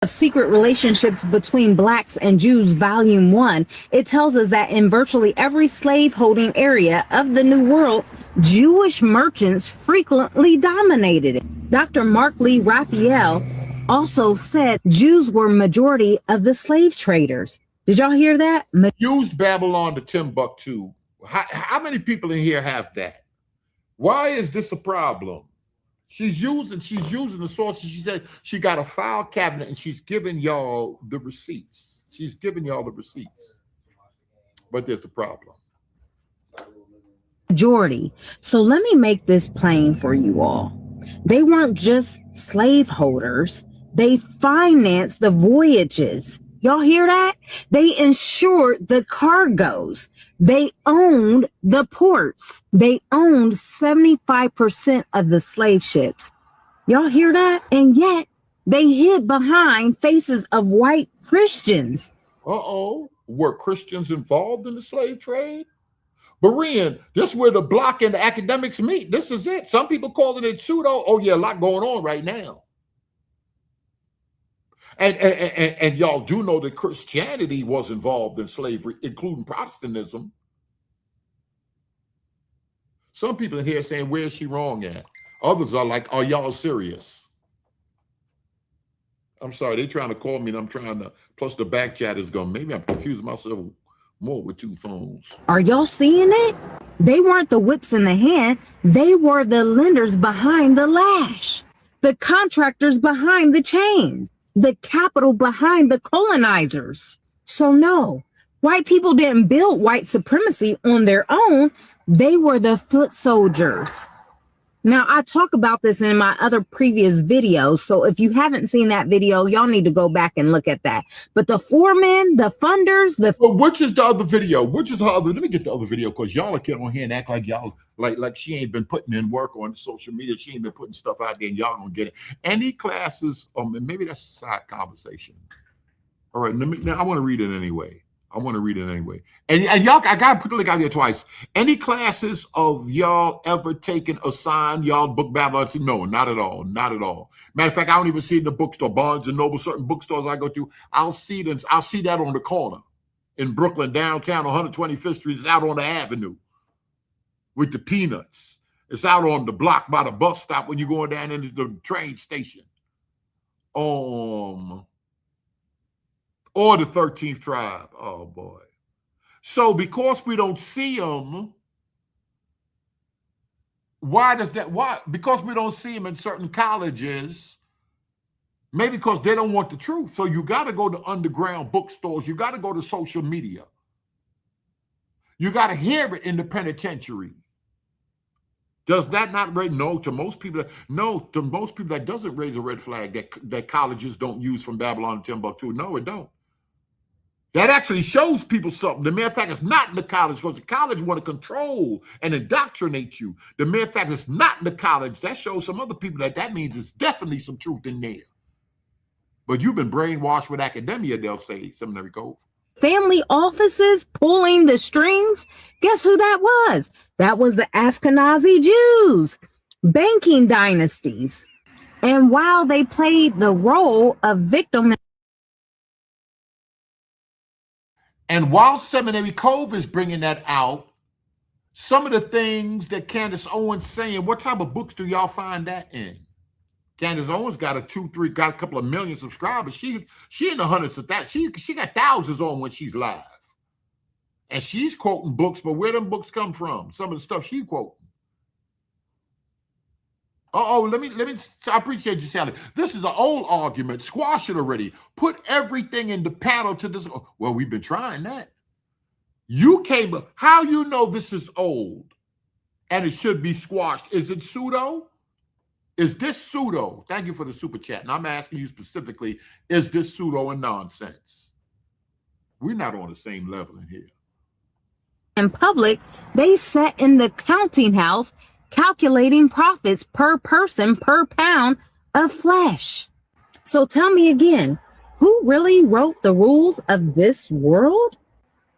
S9: Secret Relationships Between Blacks and Jews, Volume 1, it tells us that in virtually every slave-holding area of the New World, Jewish merchants frequently dominated it. Dr. Mark Lee Raphael also said Jews were majority of the slave traders. Did y'all hear that?
S1: Used Babylon to Timbuktu. How many people in here have that? Why is this a problem? She's using the sources. She said she got a file cabinet and she's giving y'all the receipts. She's giving y'all the receipts. But there's a problem.
S9: Majority. So let me make this plain for you all. They weren't just slaveholders. They financed the voyages. Y'all hear that? They insured the cargoes. They owned the ports. They owned 75% of the slave ships. Y'all hear that? And yet they hid behind faces of white Christians.
S1: Were Christians involved in the slave trade? Berean, this is where the block and the academics meet. This is it. Some people calling it pseudo. Oh yeah, a lot going on right now. And y'all do know that Christianity was involved in slavery, including Protestantism. Some people in here saying, where's she wrong at? Others are like, are y'all serious? I'm sorry, they're trying to call me and I'm trying to, plus the back chat is going, maybe I'm confusing myself more with two phones.
S9: Are y'all seeing it? They weren't the whips in the hand. They were the lenders behind the lash, the contractors behind the chains, the capital behind the colonizers. So no, white people didn't build white supremacy on their own. They were the foot soldiers. Now, I talk about this in my other previous videos, so if you haven't seen that video, y'all need to go back and look at that. But the foremen, the funders,
S1: Well, which is the other video? Which is the other? Let me get the other video, because y'all are getting on here and act like y'all, like she ain't been putting in work on social media. She ain't been putting stuff out there, and y'all gonna get it. Any classes, maybe that's a side conversation. All right, now I want to read it anyway. And y'all, I gotta put the link out there twice. Any classes of y'all ever taken assigned y'all book Babylon? No, not at all. Not at all. Matter of fact, I don't even see it in the bookstore, Barnes and Noble, certain bookstores I go to. I'll see that on the corner in Brooklyn, downtown, 125th Street. It's out on the avenue with the peanuts. It's out on the block by the bus stop when you're going down into the train station. Or the 13th tribe. Oh, boy. So because we don't see them, why? Because we don't see them in certain colleges, maybe because they don't want the truth. So you got to go to underground bookstores. You got to go to social media. You got to hear it in the penitentiary. Does that not raise? No, to most people that doesn't raise a red flag that colleges don't use from Babylon and Timbuktu. No, it don't. That actually shows people something. The mere fact it's not in the college, because the college want to control and indoctrinate you. The mere fact it's not in the college, that shows some other people that means there's definitely some truth in there. But you've been brainwashed with academia, they'll say, Seminary Cove.
S9: family offices pulling the strings. Guess who that was? That was the Ashkenazi Jews, banking dynasties. And while they played the role of victim,
S1: and while Seminary Cove is bringing that out, some of the things that Candace Owens saying, what type of books do y'all find that in? Candace Owens got a couple of million subscribers. She in the hundreds of that. She got thousands on when she's live. And she's quoting books, but where them books come from? Some of the stuff she quoting. I appreciate you, Sally. This is an old argument. Squash it already. Put everything in the panel to this. Well, we've been trying that. How you know this is old and it should be squashed? Is it pseudo? Is this pseudo? Thank you for the super chat. And I'm asking you specifically, is this pseudo and nonsense? We're not on the same level in here.
S9: in public, they sat in the counting house calculating profits per person per pound of flesh. So tell me again, who really wrote the rules of this world?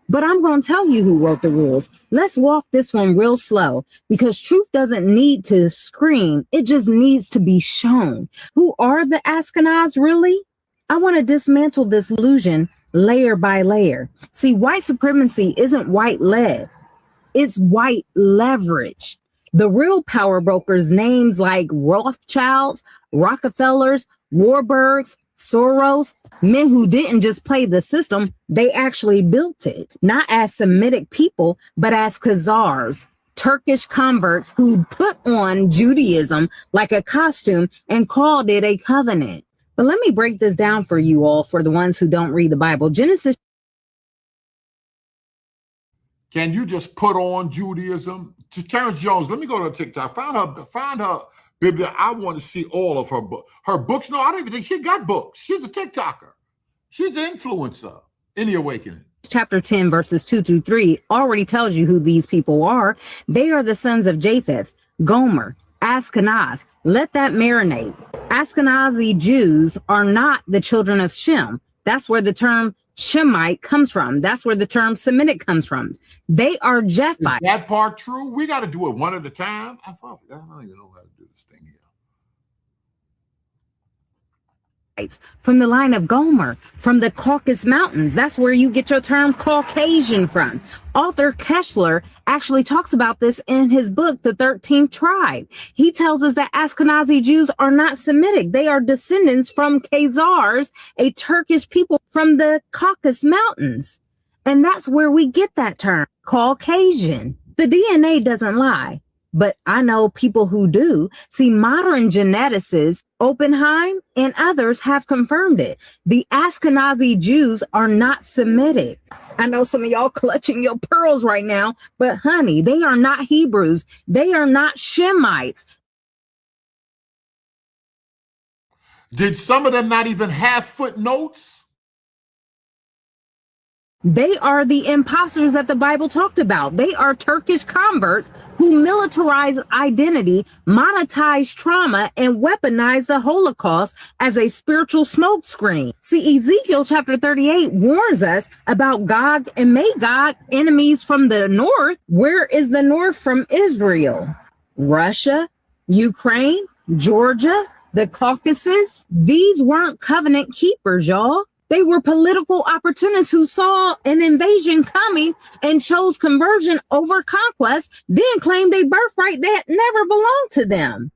S9: But I'm going to tell you who wrote the rules. Let's walk this one real slow, because truth doesn't need to scream. It just needs to be shown. Who are the Ashkenaz really? I want to dismantle this illusion layer by layer. See, white supremacy isn't white led. It's white leverage. The real power brokers, names like Rothschilds, Rockefellers, Warburgs, Soros, men who didn't just play the system, they actually built it. Not as Semitic people, but as Khazars, Turkish converts who put on Judaism like a costume and called it a covenant. But let me break this down for you all, for the ones who don't read the Bible. Genesis.
S1: Can you just put on Judaism? To Terrence Jones, let me go to TikTok. Find her Biblia. I want to see all of her books. Her books? No, I don't even think she got books. She's a TikToker. She's an influencer in the awakening.
S9: Chapter 10, verses 2-3 already tells you who these people are. They are the sons of Japheth, Gomer, Ashkenaz. Let that marinate. Ashkenazi Jews are not the children of Shem. That's where the term Shemite comes from. That's where the term Semitic comes from. They are Japhite.
S1: Is that part true? We got to do it one at a time. I don't even know how to do this thing
S9: from the line of Gomer, from the Caucasus Mountains. That's where you get your term Caucasian from. Author Kessler actually talks about this in his book, The 13th Tribe. He tells us that Ashkenazi Jews are not Semitic. They are descendants from Khazars, a Turkish people from the Caucasus Mountains. And that's where we get that term, Caucasian. The DNA doesn't lie. But I know people who do. See, modern geneticists, Oppenheim and others have confirmed it. The Ashkenazi Jews are not Semitic. I know some of y'all clutching your pearls right now, but honey, they are not Hebrews. They are not Shemites.
S1: Did some of them not even have footnotes?
S9: They are the imposters that the Bible talked about. They are Turkish converts who militarize identity, monetize trauma, and weaponize the Holocaust as a spiritual smokescreen. See, Ezekiel chapter 38 warns us about Gog and Magog, enemies from the north. Where is the north from Israel? Russia, Ukraine, Georgia, the Caucasus. These weren't covenant keepers, y'all. They were political opportunists who saw an invasion coming and chose conversion over conquest, then claimed a birthright that never belonged to them.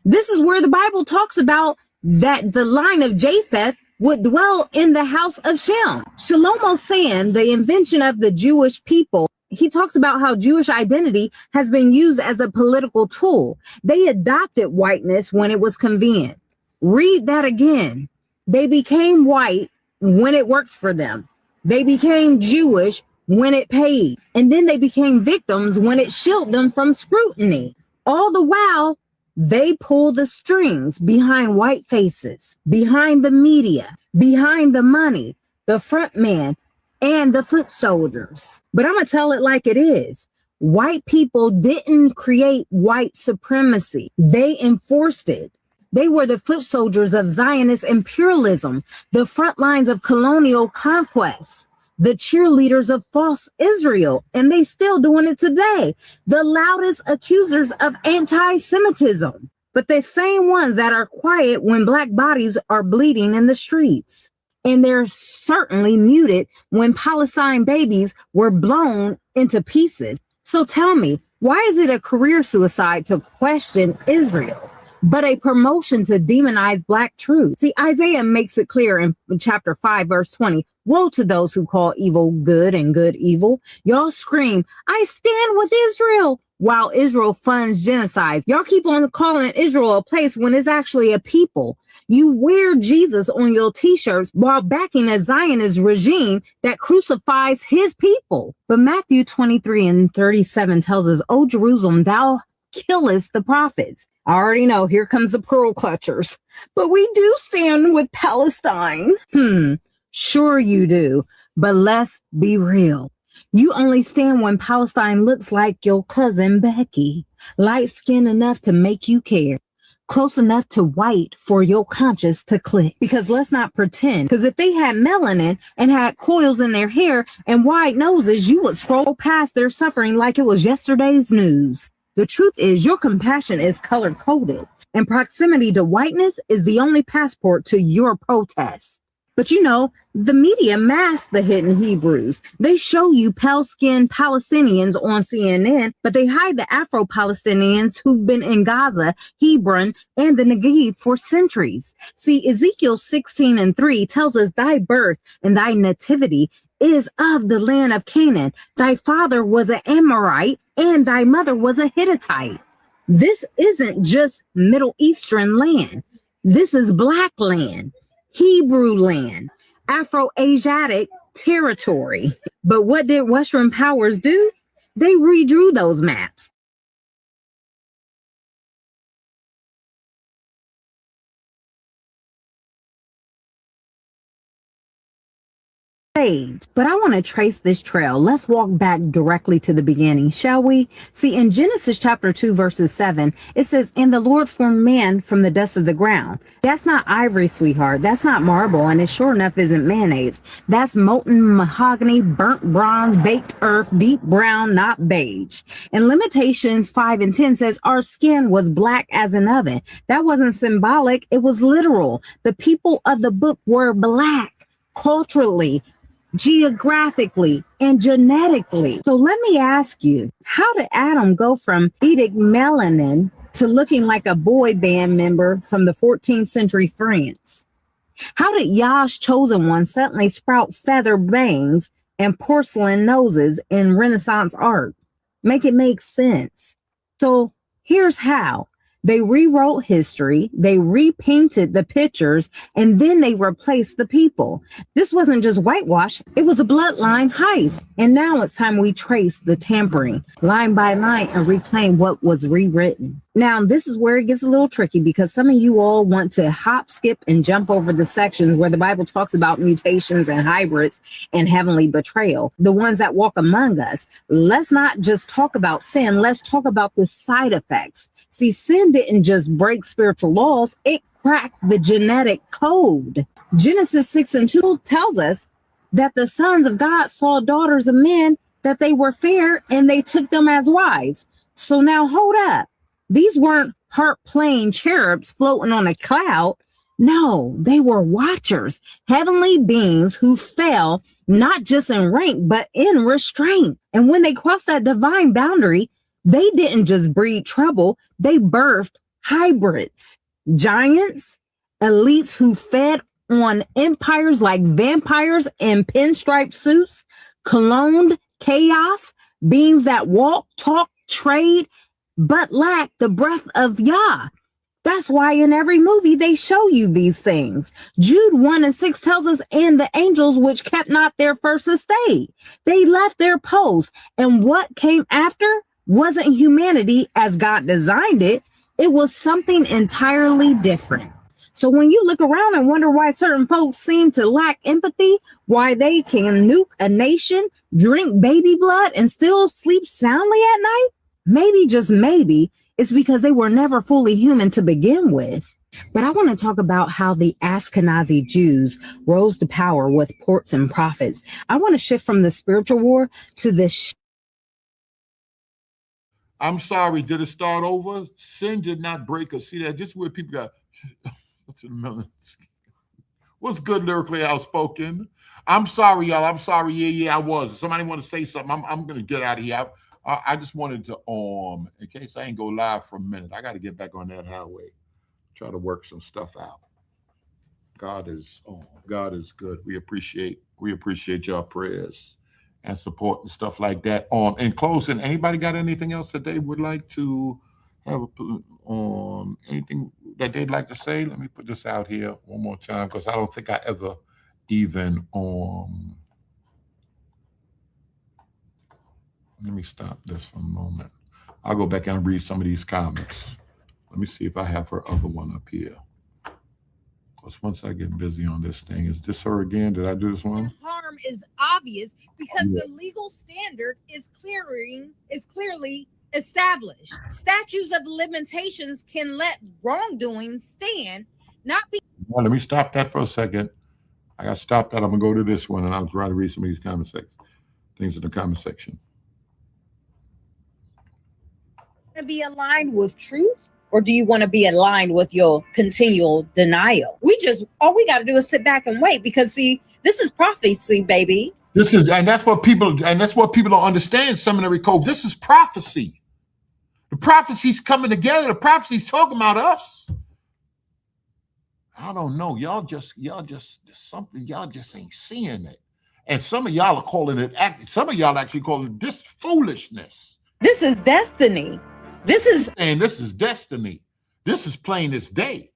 S9: This is where the Bible talks about that the line of Japheth would dwell in the house of Shem. Shlomo Sand, the invention of the Jewish people, he talks about how Jewish identity has been used as a political tool. They adopted whiteness when it was convenient. Read that again. They became white when it worked for them. They became Jewish when it paid. And then they became victims when it shielded them from scrutiny. All the while, they pulled the strings behind white faces, behind the media, behind the money, the front man, and the foot soldiers. But I'm going to tell it like it is. White people didn't create white supremacy. They enforced it. They were the foot soldiers of Zionist imperialism, the front lines of colonial conquest, the cheerleaders of false Israel, and they still doing it today, the loudest accusers of anti-Semitism, but the same ones that are quiet when Black bodies are bleeding in the streets. And they're certainly muted when Palestine babies were blown into pieces. So tell me, why is it a career suicide to question Israel, but a promotion to demonize Black truth? See, Isaiah makes it clear in chapter 5, verse 20, woe to those who call evil good and good evil. Y'all scream, I stand with Israel, while Israel funds genocide. Y'all keep on calling Israel a place when it's actually a people. You wear Jesus on your t-shirts while backing a Zionist regime that crucifies his people. But Matthew 23 and 37 tells us, O Jerusalem, thou killest the prophets. I already know, here comes the pearl clutchers. But we do stand with Palestine. Sure you do. But let's be real. You only stand when Palestine looks like your cousin Becky. Light-skinned enough to make you care. Close enough to white for your conscience to click. Because let's not pretend. Because if they had melanin and had coils in their hair and wide noses, you would scroll past their suffering like it was yesterday's news. The truth is, your compassion is color-coded, and proximity to whiteness is the only passport to your protest. But you know, the media masks the hidden Hebrews. They show you pale-skinned Palestinians on CNN, but they hide the Afro-Palestinians who've been in Gaza, Hebron, and the Negev for centuries. See, Ezekiel 16 and 3 tells us thy birth and thy nativity is of the land of Canaan. Thy father was an Amorite and thy mother was a Hittite. This isn't just Middle Eastern land. This is Black land, Hebrew land, Afro-Asiatic territory. But what did Western powers do? They redrew those maps. stage. But I want to trace this trail. Let's walk back directly to the beginning, shall we? See, in Genesis chapter 2, verses 7, it says, and the Lord formed man from the dust of the ground. That's not ivory, sweetheart. That's not marble. And it sure enough isn't mayonnaise. That's molten mahogany, burnt bronze, baked earth, deep brown, not beige. And Lamentations 5 and 10 says, our skin was black as an oven. That wasn't symbolic. It was literal. The people of the book were black culturally, geographically, and genetically. So let me ask you, how did Adam go from eating melanin to looking like a boy band member from the 14th century France? How did Yah's chosen one suddenly sprout feather bangs and porcelain noses in Renaissance art? Make it make sense. So here's how. They rewrote history, they repainted the pictures, and then they replaced the people. This wasn't just whitewash, it was a bloodline heist. And now it's time we trace the tampering line by line and reclaim what was rewritten. Now, this is where it gets a little tricky because some of you all want to hop, skip, and jump over the sections where the Bible talks about mutations and hybrids and heavenly betrayal, the ones that walk among us. Let's not just talk about sin. Let's talk about the side effects. See, sin didn't just break spiritual laws. It cracked the genetic code. Genesis 6 and 2 tells us that the sons of God saw daughters of men, that they were fair, and they took them as wives. So now hold up. These weren't harp-playing cherubs floating on a cloud. No, they were watchers, heavenly beings who fell not just in rank, but in restraint. And when they crossed that divine boundary, they didn't just breed trouble, they birthed hybrids, giants, elites who fed on empires like vampires in pinstripe suits, cloned chaos, beings that walk, talk, trade, but lack the breath of Yah. That's why in every movie they show you these things. Jude 1 and 6 tells us, and the angels which kept not their first estate, they left their post. And what came after wasn't humanity as God designed it. It was something entirely different. So when you look around and wonder why certain folks seem to lack empathy, why they can nuke a nation, drink baby blood, and still sleep soundly at night, maybe, just maybe, it's because they were never fully human to begin with. But I want to talk about how the Ashkenazi Jews rose to power with ports and prophets. I want to shift from the spiritual war to the
S1: I'm sorry, did it start over? Sin did not break us. See that? This is where people got what's good lyrically outspoken. I'm sorry, y'all. I'm sorry. Yeah, I was. If somebody want to say something, I'm gonna get out of here. I just wanted to in case I ain't go live for a minute, I got to get back on that highway, try to work some stuff out. God is good. We appreciate y'all prayers and support and stuff like that. In closing, anybody got anything else that they would like to have anything that they'd like to say? Let me put this out here one more time because I don't think I ever even let me stop this for a moment. I'll go back and read some of these comments. Let me see if I have her other one up here. Because once I get busy on this thing, is this her again? Did I do this one?
S8: Harm is obvious because the legal standard is clearly established. Statutes of limitations can let wrongdoing stand, not be.
S1: Well, let me stop that for a second. I got to stop that. I'm going to go to this one, and I'll try to read some of these comment sections, things in the comment section.
S7: To be aligned with truth, or do you want to be aligned with your continual denial? All we got to do is sit back and wait, because see, this is prophecy, baby.
S1: That's what people don't understand. Seminary Cove. This is prophecy. The prophecy's coming together. The prophecy's talking about us. I don't know. Y'all just ain't seeing it. And some of y'all are calling it. Some of y'all actually calling it this foolishness.
S7: This is destiny. This is
S1: destiny. This is plain as day.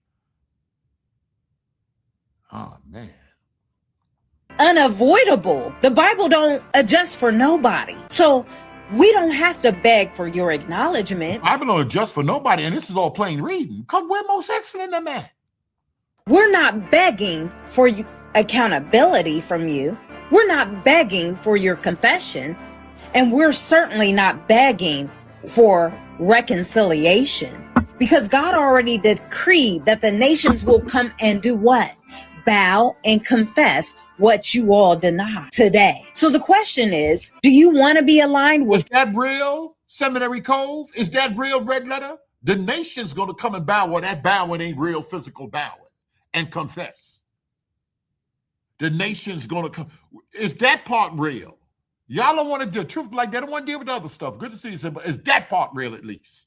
S1: Oh man.
S7: Unavoidable. The Bible don't adjust for nobody. So we don't have to beg for your acknowledgement.
S1: The Bible don't adjust for nobody, and this is all plain reading. Because we're most excellent in that.
S7: We're not begging for accountability from you. We're not begging for your confession, and we're certainly not begging for reconciliation, because God already decreed that the nations will come and do what? Bow and confess what you all deny today. So the question is, do you want to be aligned with?
S1: Is that real, Seminary Cove? Is that real, Red Letter? The nation's going to come and bow. Well, that bowing ain't real physical bowing, and confess. The nation's going to come. Is that part real? Y'all don't want to do truth like that. Don't want to deal with the other stuff. Good to see you, but is that part real at least?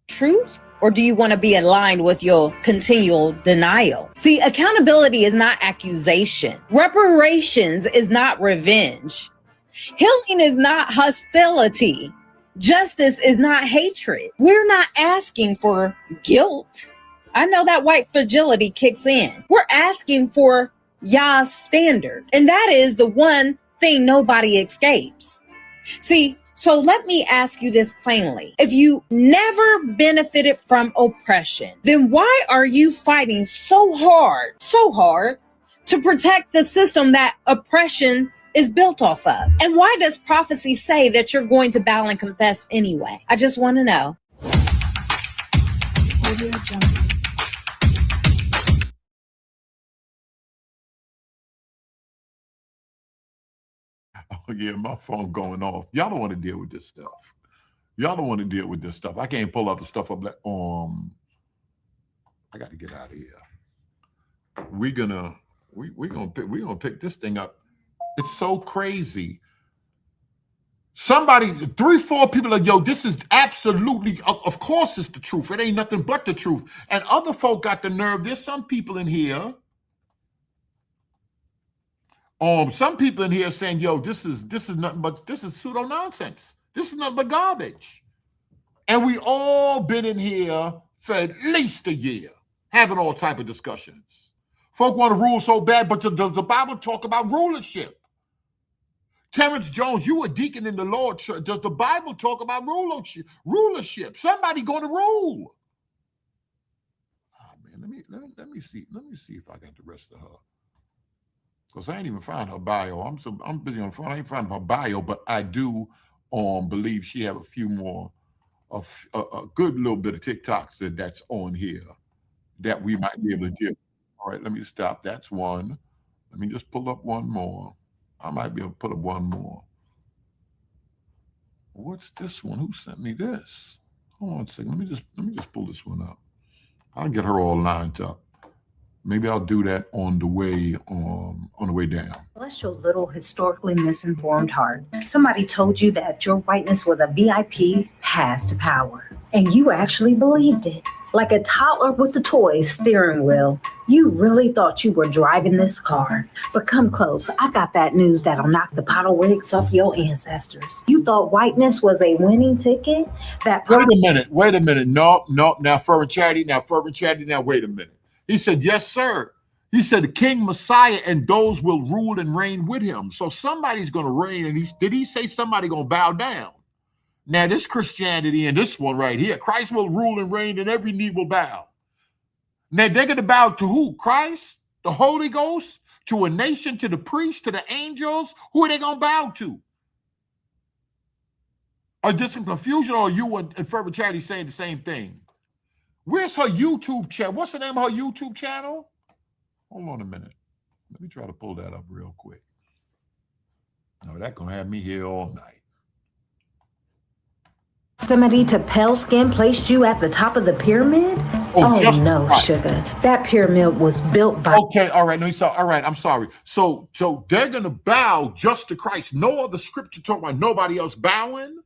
S7: Truth? Or do you want to be aligned with your continual denial? See, accountability is not accusation. Reparations is not revenge. Healing is not hostility. Justice is not hatred. We're not asking for guilt. I know that white fragility kicks in. We're asking for Yah's standard. And that is the one thing nobody escapes. See, so let me ask you this plainly. If you never benefited from oppression, then why are you fighting so hard to protect the system that oppression is built off of? And why does prophecy say that you're going to bow and confess anyway? I just want to know.
S1: Oh, yeah, my phone going off. Y'all don't want to deal with this stuff. Y'all don't want to deal with this stuff. I can't pull other stuff up. I got to get out of here. We're gonna pick this thing up. It's so crazy. Somebody, 3-4 people are, yo, this is absolutely, of course it's the truth. It ain't nothing but the truth. And other folk got the nerve. There's some people in here. Some people in here saying, yo, this is nothing but, this is pseudo nonsense. This is nothing but garbage. And we all been in here for at least a year, having all type of discussions. Folk want to rule so bad, but does the Bible talk about rulership? Terrence Jones, you a deacon in the Lord church. Does the Bible talk about rulership? Somebody going to rule. Oh man, let me see if I got the rest of her. Because I ain't even find her bio. I'm busy on the phone. I ain't find her bio, but I do believe she have a few more of a good little bit of TikToks that's on here that we might be able to get. All right, let me stop. That's one. Let me just pull up one more. I might be able to put up one more. What's this one? Who sent me this? Hold on a second. Let me just pull this one up. I'll get her all lined up. Maybe I'll do that on the way down.
S9: Bless your little historically misinformed heart. Somebody told you that your whiteness was a VIP pass to power, and you actually believed it. Like a toddler with a toy steering wheel, you really thought you were driving this car. But come close, I got that news that'll knock the bottle wigs off your ancestors. You thought whiteness was a winning ticket?
S1: Wait a minute. No. Now, Fervent Charity, wait a minute. He said, yes, sir. He said the King Messiah and those will rule and reign with him. So somebody's going to reign. And did he say somebody going to bow down? Now, this Christianity and this one right here, Christ will rule and reign and every knee will bow. Now, they're going to bow to who? Christ? The Holy Ghost? To a nation? To the priests? To the angels? Who are they going to bow to? Are there some confusion, or you and Fervent Charity saying the same thing? Where's her YouTube channel? What's the name of her YouTube channel? Hold on a minute. Let me try to pull that up real quick. No, that's going to have me here all night.
S9: Proximity to pale skin placed you at the top of the pyramid? Oh no, right. Sugar. That pyramid was built by...
S1: Okay, all right. All right, I'm sorry. So they're going to bow just to Christ. No other scripture talking about nobody else bowing.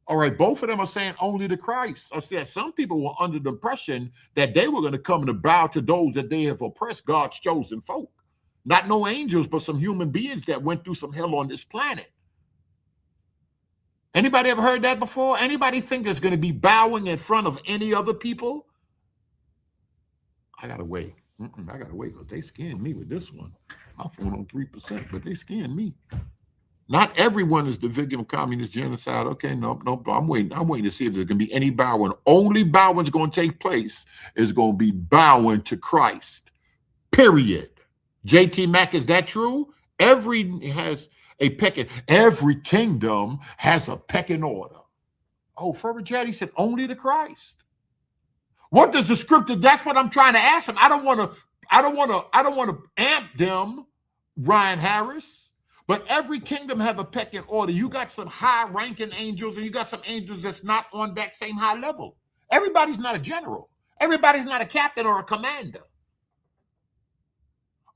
S1: All right, both of them are saying only to Christ. I said some people were under the impression that they were going to come and bow to those that they have oppressed, God's chosen folk. Not no angels, but some human beings that went through some hell on this planet. Anybody ever heard that before? Anybody think there's going to be bowing in front of any other people? I got to wait. I got to wait because they skinned me with this one. My phone on 3%, but they skinned me. Not everyone is the victim of communist genocide. Okay, no, I'm waiting. I'm waiting to see if there's going to be any bowing. Only bowing is going to take place is going to be bowing to Christ. Period. JT Mack, is that true? Every kingdom has a pecking order. Oh, Fervent Chat, he said only the Christ. What does the scripture? That's what I'm trying to ask him. I don't want to amp them, Ryan Harris. But every kingdom have a pecking order. You got some high-ranking angels, and you got some angels that's not on that same high level. Everybody's not a general. Everybody's not a captain or a commander.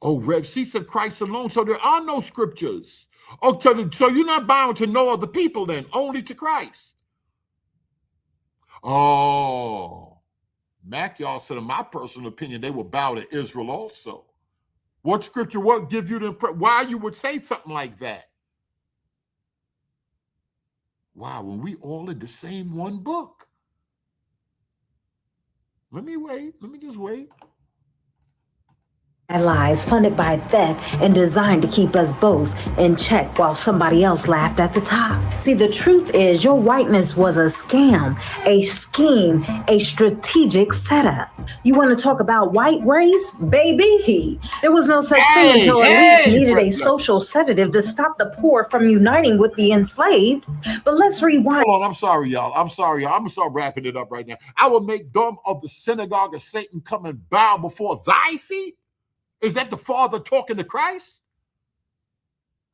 S1: Oh, Rev C said Christ alone. So there are no scriptures. Oh, so you're not bound to no other people then, only to Christ. Oh, Mac, y'all said, in my personal opinion, they will bow to Israel also. What scripture, what gives you the impression, why you would say something like that? Wow, when we all in the same one book. Let me just wait.
S9: Lies funded by theft and designed to keep us both in check while somebody else laughed at the top. See, the truth is your whiteness was a scam, a scheme, a strategic setup. You want to talk about white race? Baby, there was no such thing until elites needed a social sedative to stop the poor from uniting with the enslaved. But let's rewind.
S1: Hold on, I'm sorry, y'all. I'm gonna start wrapping it up right now. I will make them of the synagogue of Satan come and bow before thy feet. Is that the Father talking to Christ?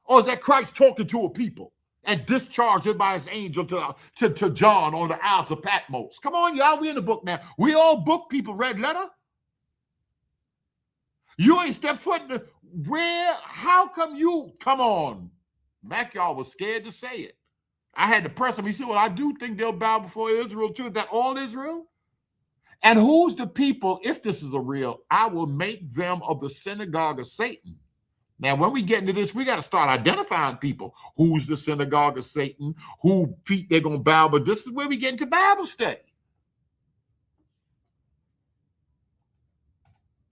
S1: Or is that Christ talking to a people and discharged it by his angel to John on the Isles of Patmos? Come on, y'all, we in the book now. We all book people, red letter. You ain't stepped foot in the, how come you, come on. Mac, y'all was scared to say it. I had to press him. He said, well, I do think they'll bow before Israel too. Is that all Israel? And who's the people, if this is a real, I will make them of the synagogue of Satan. Now, when we get into this, we got to start identifying people. Who's the synagogue of Satan? Who feet they're going to bow? But this is where we get into Bible study.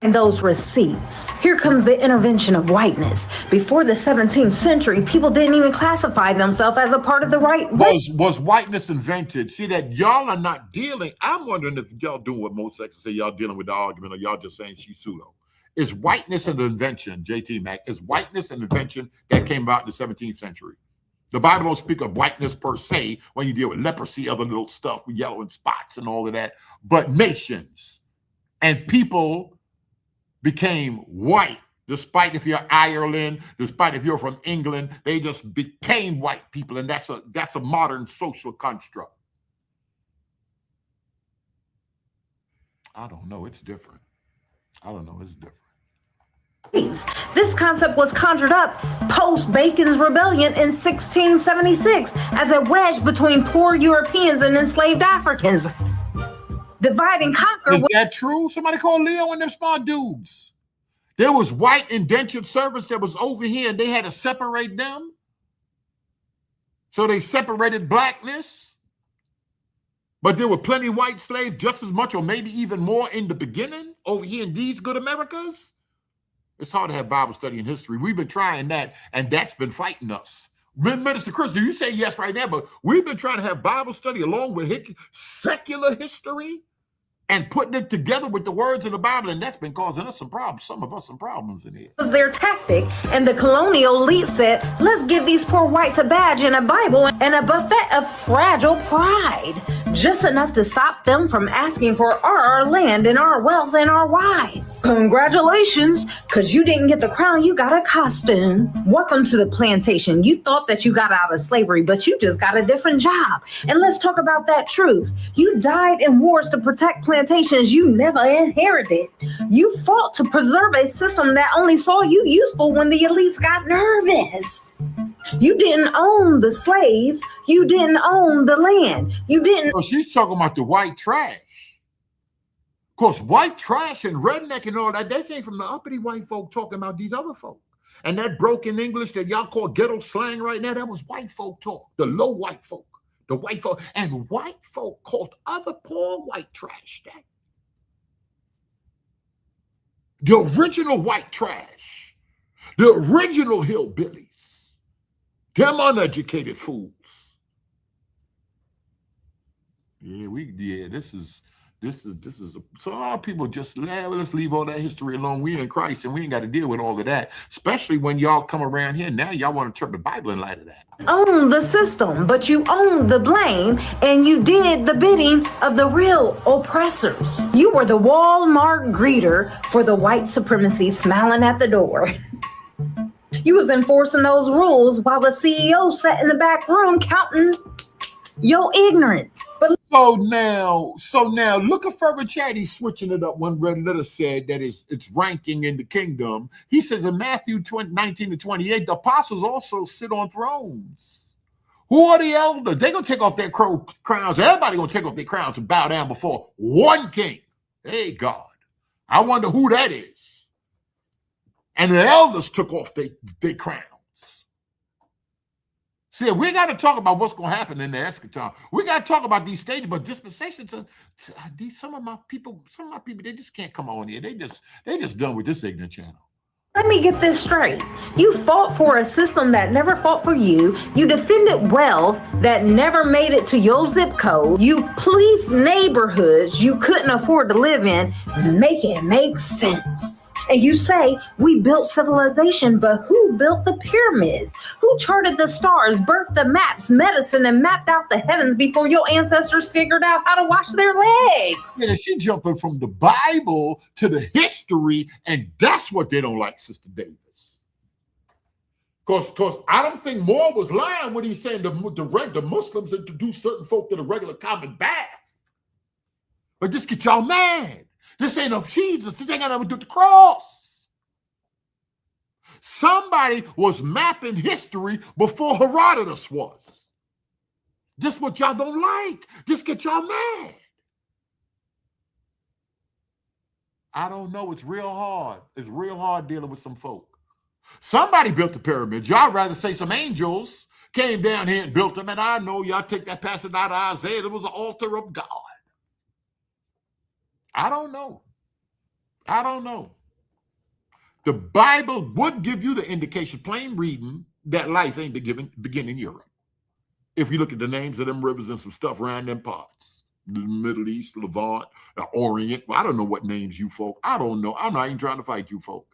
S9: And those receipts. Here comes the intervention of whiteness. Before the 17th century, people didn't even classify themselves as a part of the right race.
S1: Was whiteness invented? See that y'all are not dealing. I'm wondering if y'all doing what most sections say y'all dealing with the argument, or y'all just saying she's pseudo. Is whiteness an invention, JT Mac? Is whiteness an invention that came about in the 17th century? The Bible don't speak of whiteness per se when you deal with leprosy, other little stuff with yellow and spots and all of that. But nations and people became white, despite if you're Ireland, despite if you're from England, they just became white people, and that's a modern social construct. I don't know, it's different. I don't know, it's different.
S9: This concept was conjured up post Bacon's Rebellion in 1676 as a wedge between poor Europeans and enslaved Africans. Divide and conquer.
S1: Is that true? Somebody call Leo and them smart dudes. There was white indentured servants that was over here, and they had to separate them. So they separated blackness. But there were plenty white slaves, just as much or maybe even more in the beginning over here in these good Americas. It's hard to have Bible study in history. We've been trying that, and that's been fighting us. Minister Chris, do you say yes right now? But we've been trying to have Bible study along with secular history and putting it together with the words in the Bible, and that's been causing us some problems. Some of us some problems in here.
S9: Was their tactic, and the colonial elite said, let's give these poor whites a badge and a Bible and a buffet of fragile pride, just enough to stop them from asking for our land and our wealth and our wives. Congratulations, because you didn't get the crown, you got a costume. Welcome to the plantation. You thought that you got out of slavery, but you just got a different job. And let's talk about that truth. You died in wars to protect plantations you never inherited. You fought to preserve a system that only saw you useful when the elites got nervous. You didn't own the slaves. You didn't own the land. You didn't.
S1: So she's talking about the white trash. Of course, white trash and redneck and all that, they came from the uppity white folk talking about these other folk. And that broken English that y'all call ghetto slang right now, that was white folk talk, the low white folk. The white folk, and white folk called other poor white trash that. The original white trash, the original hillbillies, them uneducated fools. Yeah, this is This is so a lot of people just let's leave all that history alone. We in Christ and we ain't got to deal with all of that. Especially when y'all come around here now, y'all want to interpret the Bible in light of that.
S9: Own the system, but you own the blame, and you did the bidding of the real oppressors. You were the Walmart greeter for the white supremacy smiling at the door. You was enforcing those rules while the CEO sat in the back room counting your ignorance. But
S1: So now, look at Fervent Chat. He's switching it up. One red letter said that it's ranking in the kingdom. He says in Matthew 19 to 28, the apostles also sit on thrones. Who are the elders? They're going to take off their crowns. Everybody going to take off their crowns and bow down before one king. Hey, God. I wonder who that is. And the elders took off their crowns. See, we got to talk about what's going to happen in the eschaton. We got to talk about these stages, but dispensations. Some of my people, they just can't come on here. They just done with this ignorant channel.
S9: let me get this straight. You fought for a system that never fought for you. You defended wealth that never made it to your zip code. You policed neighborhoods you couldn't afford to live in. Make it make sense. And you say we built civilization, but who built the pyramids? Who charted the stars, birthed the maps, medicine, and mapped out the heavens before your ancestors figured out how to wash their legs?
S1: Yeah, she jumping from the Bible to the history, and that's what they don't like, Sister Davis. Because I don't think Moore was lying when he's saying the Muslims introduce certain folk to the regular common bath. But this get y'all mad. This ain't of Jesus. This ain't got nothing to do with the cross. Somebody was mapping history before Herodotus was. This what y'all don't like. This get y'all mad. I don't know. It's real hard. It's real hard dealing with some folk. Somebody built the pyramids. Y'all rather say some angels came down here and built them. And I know y'all take that passage out of Isaiah. It was an altar of God. I don't know. I don't know. The Bible would give you the indication, plain reading, that life ain't begin in Europe. If you look at the names of them rivers and some stuff around them parts, the Middle East, Levant, the Orient. Well, I don't know what names you folk. I don't know. I'm not even trying to fight you folk.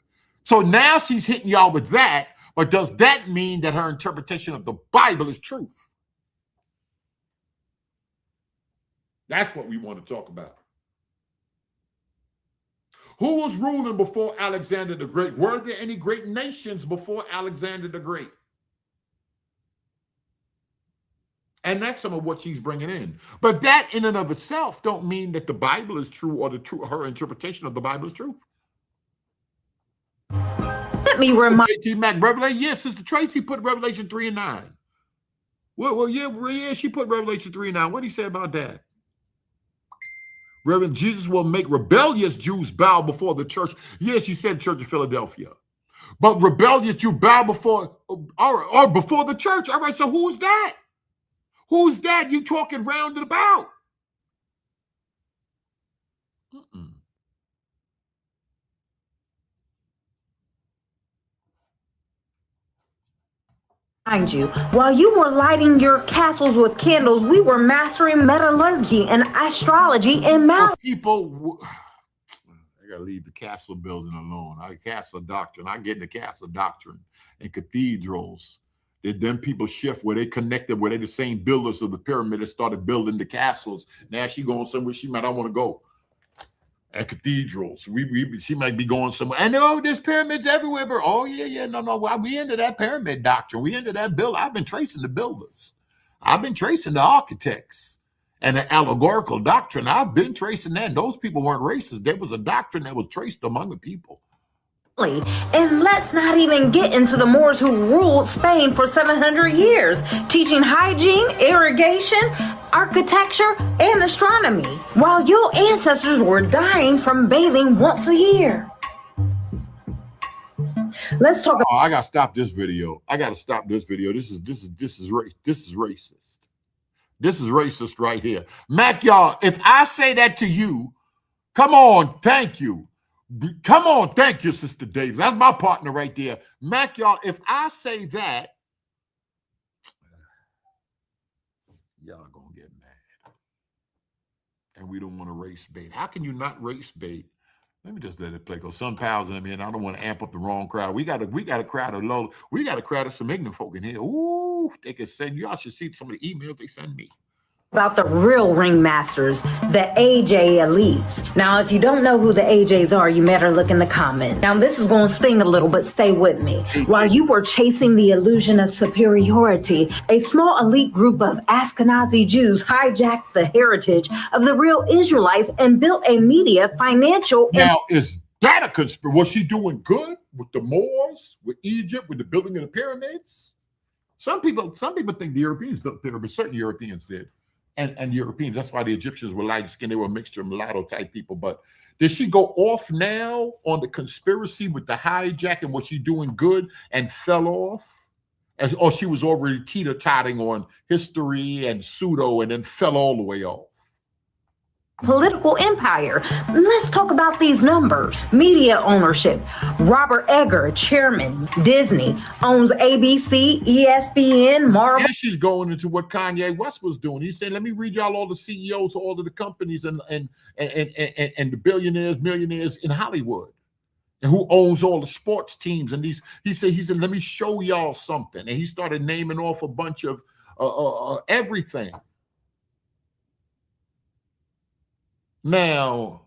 S1: So now she's hitting y'all with that, but does that mean that her interpretation of the Bible is truth? That's what we want to talk about. Who was ruling before Alexander the Great? Were there any great nations before Alexander the Great? And that's some of what she's bringing in. But that in and of itself don't mean that the Bible is true or her interpretation of the Bible is true.
S9: Let me remind
S1: J.T. Mac, Revelation. Yes, Sister Tracy put Revelation 3 and 9. Well, yeah, she put Revelation 3 and 9. What did he say about that? Reverend Jesus will make rebellious Jews bow before the church. Yes, you said Church of Philadelphia. But rebellious Jews bow before or before the church. All right, so who's that? Who's that you talking round and about?
S9: you, while you were lighting your castles with candles, we were mastering metallurgy and astrology and math.
S1: People, I gotta leave the castle building alone. Castle doctrine. I get in the castle doctrine and cathedrals. Then people shift where they connected, where they the same builders of the pyramid that started building the castles. Now she going somewhere she might not want to go. At cathedrals, she might be going somewhere. And there's pyramids everywhere. But no. We into that pyramid doctrine. We into that build. I've been tracing the builders. I've been tracing the architects and the allegorical doctrine. I've been tracing that. And those people weren't racist. There was a doctrine that was traced among the people.
S9: And let's not even get into the Moors who ruled Spain for 700 years, teaching hygiene, irrigation, architecture, and astronomy, while your ancestors were dying from bathing once a year. Let's talk about.
S1: I gotta stop this video. This is racist. This is racist right here. Mac, y'all, if I say that to you, come on, thank you. Come on, thank you, Sister Davis. That's my partner right there. Mac, y'all, if I say that, y'all gonna get mad. and we don't want to race bait. How can you not race bait? Let me just let it play. Cause Sun Pals in I don't want to amp up the wrong crowd. We got a crowd of low. We got a crowd of some ignorant folk in here. Ooh, they can send y'all should see some of the emails they send me.
S9: About the real ringmasters, the AJ elites. Now, if you don't know who the AJs are, you better look in the comments. Now, this is going to sting a little, but stay with me. While you were chasing the illusion of superiority, a small elite group of Ashkenazi Jews hijacked the heritage of the real Israelites and built a media, financial...
S1: Now, is that a conspiracy? Was she doing good with the Moors, with Egypt, with the building of the pyramids? Some people think the Europeans built pyramids. Certain Europeans did. And Europeans. That's why the Egyptians were light skinned. They were a mixture of mulatto type people. But did she go off now on the conspiracy with the hijacking? Was she doing good and fell off? Or she was already teeter-totting on history and pseudo and then fell all the way off?
S9: Political empire. Let's talk about these numbers. Media ownership. Robert Egger, chairman, Disney, owns ABC, ESPN, Marvel.
S1: Yeah, she's going into what Kanye West was doing. He said, let me read y'all all the CEOs of all of the companies and the billionaires, millionaires in Hollywood, and who owns all the sports teams. And he said, let me show y'all something. And he started naming off a bunch of everything. Now,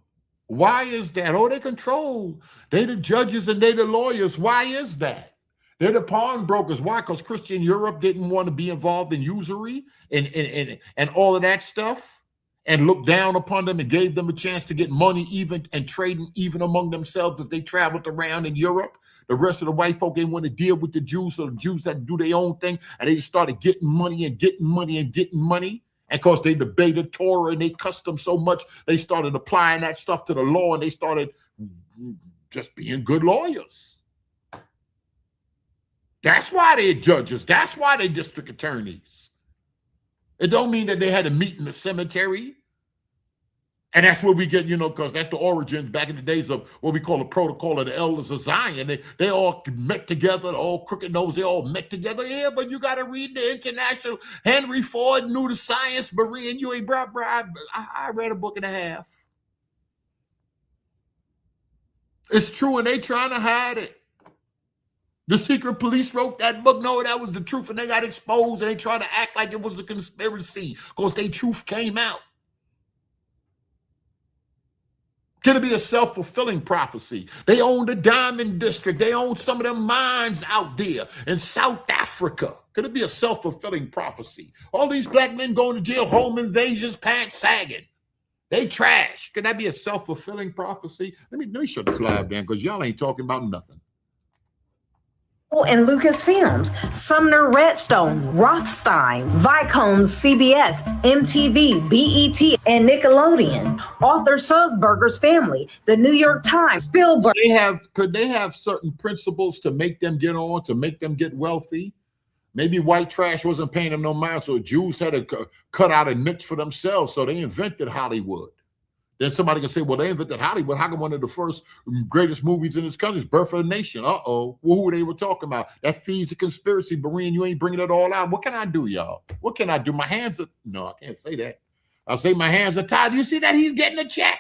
S1: why is that? Oh, they control. They the judges and they the lawyers. Why is that? They're the pawnbrokers. Why? Because Christian Europe didn't want to be involved in usury and all of that stuff and looked down upon them and gave them a chance to get money even and trading even among themselves as they traveled around in Europe. The rest of the white folk didn't want to deal with the Jews, so the Jews had to do their own thing, and they started getting money and getting money and getting money. And because they debated Torah and they cussed them so much, they started applying that stuff to the law and they started just being good lawyers. That's why they're judges. That's why they're district attorneys. It don't mean that they had to meet in the cemetery. And that's where we get, because that's the origins back in the days of what we call the protocol of the elders of Zion. They all met together, all crooked nose, they all met together. Yeah, but you got to read the International. Henry Ford knew the science, Marie and you ain't brought. I read a book and a half. It's true, and they trying to hide it. The secret police wrote that book. No, that was the truth, and they got exposed, and they tried to act like it was a conspiracy because their truth came out. Could it be a self-fulfilling prophecy? They own the Diamond District. They own some of them mines out there in South Africa. Could it be a self-fulfilling prophecy? All these black men going to jail, home invasions, pants sagging. They trash. Could that be a self-fulfilling prophecy? Let me shut this live down because y'all ain't talking about nothing.
S9: And Lucasfilms, Sumner Redstone, Rothsteins, Viacom, CBS, MTV, BET, and Nickelodeon. Arthur Sulzberger's family, the New York Times, Spielberg.
S1: Could they have certain principles to make them get on, to make them get wealthy? Maybe white trash wasn't paying them no mind, so Jews had to cut out a niche for themselves, so they invented Hollywood. Then somebody can say, well, they invented Hollywood. How come one of the first greatest movies in this country is Birth of a Nation? Uh-oh. Well, who they were talking about? That feeds a conspiracy, Berean. You ain't bringing it all out. What can I do, y'all? What can I do? My hands are... No, I can't say that. I'll say my hands are tied. You see that? He's getting a check.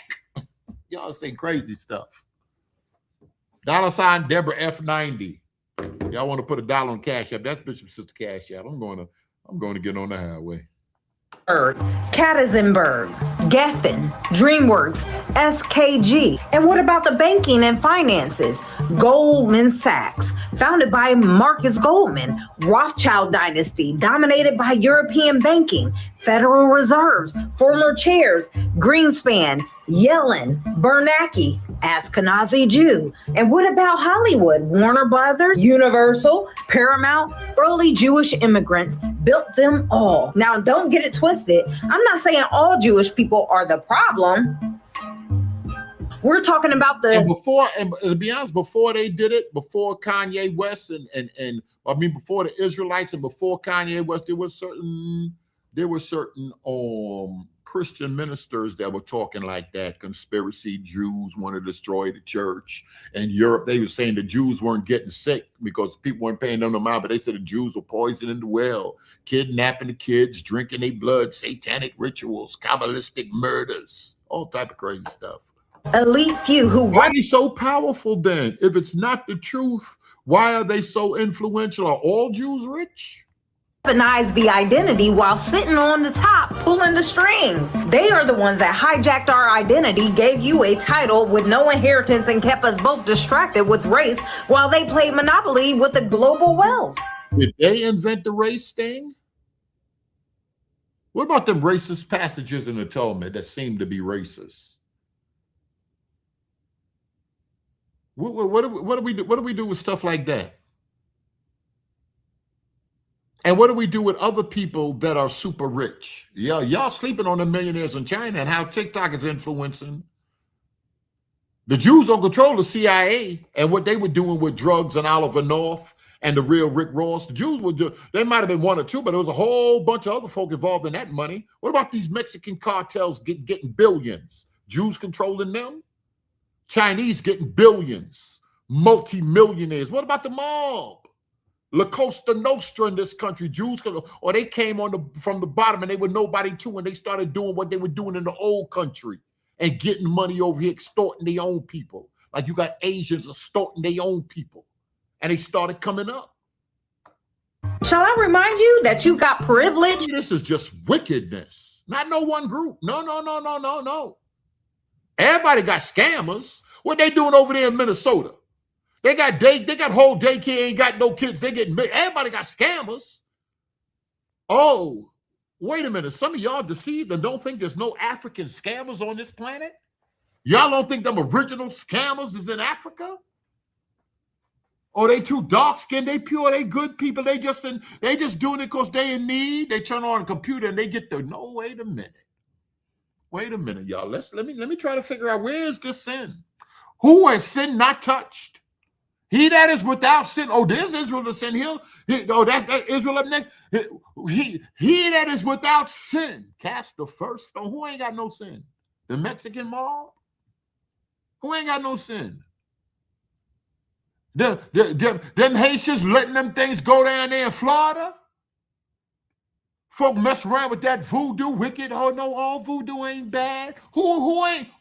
S1: Y'all say crazy stuff. $sign Deborah F90. Y'all want to put $1 on Cash App? That's Bishop's sister Cash App. I'm going to get on the highway.
S9: Katzenberg, Geffen, DreamWorks, SKG. And what about the banking and finances? Goldman Sachs, founded by Marcus Goldman, Rothschild dynasty, dominated by European banking, Federal Reserves, former chairs, Greenspan, Yellen, Bernanke, Ashkenazi Jew. And what about Hollywood? Warner Brothers, Universal, Paramount, early Jewish immigrants built them all. Now, don't get it twisted. I'm not saying all Jewish people are the problem. We're talking about
S1: and to be honest, before they did it, before Kanye West before the Israelites and before Kanye West, there were certain Christian ministers that were talking like that. Conspiracy Jews want to destroy the church. In Europe, they were saying the Jews weren't getting sick because people weren't paying them no mind, but they said the Jews were poisoning the well, kidnapping the kids, drinking their blood, satanic rituals, Kabbalistic murders, all type of crazy stuff.
S7: Elite few who
S1: Why are they so powerful then? If it's not the truth, why are they so influential? Are all Jews rich?
S7: weaponize the identity while sitting on the top pulling the strings. They are the ones that hijacked our identity, gave you a title with no inheritance, and kept us both distracted with race while they played Monopoly with the global wealth.
S1: Did they invent the race thing? What about them racist passages in the Talmud that seem to be racist? What do we do with stuff like that? And what do we do with other people that are super rich? Yeah, y'all sleeping on the millionaires in China and how TikTok is influencing. The Jews don't control the CIA and what they were doing with drugs and Oliver North and the real Rick Ross. The Jews would do, they might have been one or two, but there was a whole bunch of other folk involved in that money. What about these Mexican cartels getting billions? Jews controlling them? Chinese getting billions, multi-millionaires. What about the mob? La Costa Nostra in this country, Jews, or they came from the bottom and they were nobody too, and they started doing what they were doing in the old country and getting money over here, extorting their own people. Like you got Asians extorting their own people, and they started coming up.
S7: Shall I remind you that you got privilege?
S1: This is just wickedness. Not no one group. No. Everybody got scammers. What they doing over there in Minnesota? They got whole daycare, ain't got no kids. They getting everybody got scammers. Oh, wait a minute. Some of y'all deceived and don't think there's no African scammers on this planet? Y'all don't think them original scammers is in Africa? Or they too dark-skinned, they pure, they good people, they just doing it because they in need. They turn on a computer and they get the no, wait a minute. Wait a minute, y'all. Let me try to figure out, where is this sin? Who has sin not touched? He that is without sin. Oh, there's Israel to sin. That Israel up next. He that is without sin, cast the first stone. Who ain't got no sin? The Mexican mob? Who ain't got no sin? Them Haitians letting them things go down there in Florida? Folk mess around with that voodoo, wicked. Oh no, all voodoo ain't bad. Who's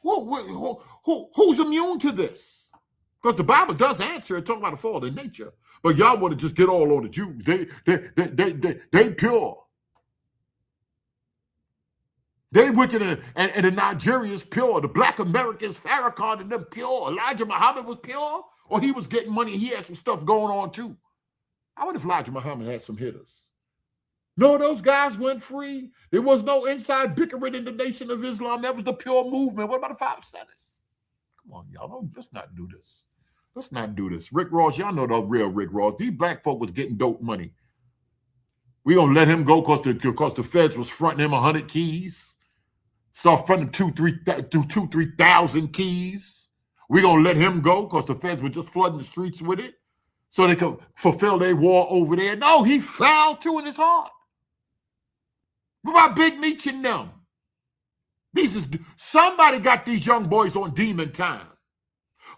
S1: immune to this? Because the Bible does answer and talk about the fallen nature. But y'all want to just get all on the Jews. They pure. They wicked, and the Nigerians pure. The Black Americans, Farrakhan and them pure. Elijah Muhammad was pure, or he was getting money. He had some stuff going on too. I wonder if Elijah Muhammad had some hitters. No, those guys went free. There was no inside bickering in the Nation of Islam. That was the pure movement. What about the 5 centers? Come on, y'all. Let's not do this. Let's not do this. Rick Ross, y'all know the real Rick Ross. These black folk was getting dope money. We gonna let him go because the feds was fronting him 100 keys. Start fronting 3,000 keys. We gonna let him go because the feds were just flooding the streets with it so they could fulfill their war over there. No, he fouled too in his heart. What about Big Meech and them? Somebody got these young boys on demon time.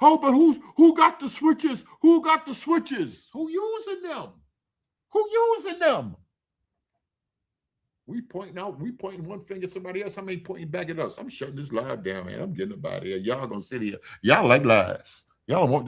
S1: Oh, but who got the switches? Who got the switches? Who using them? Who using them? We pointing one finger at somebody else. I mean, pointing back at us. I'm shutting this live down, man. I'm getting up out of here. Y'all gonna sit here. Y'all like lies. Y'all don't want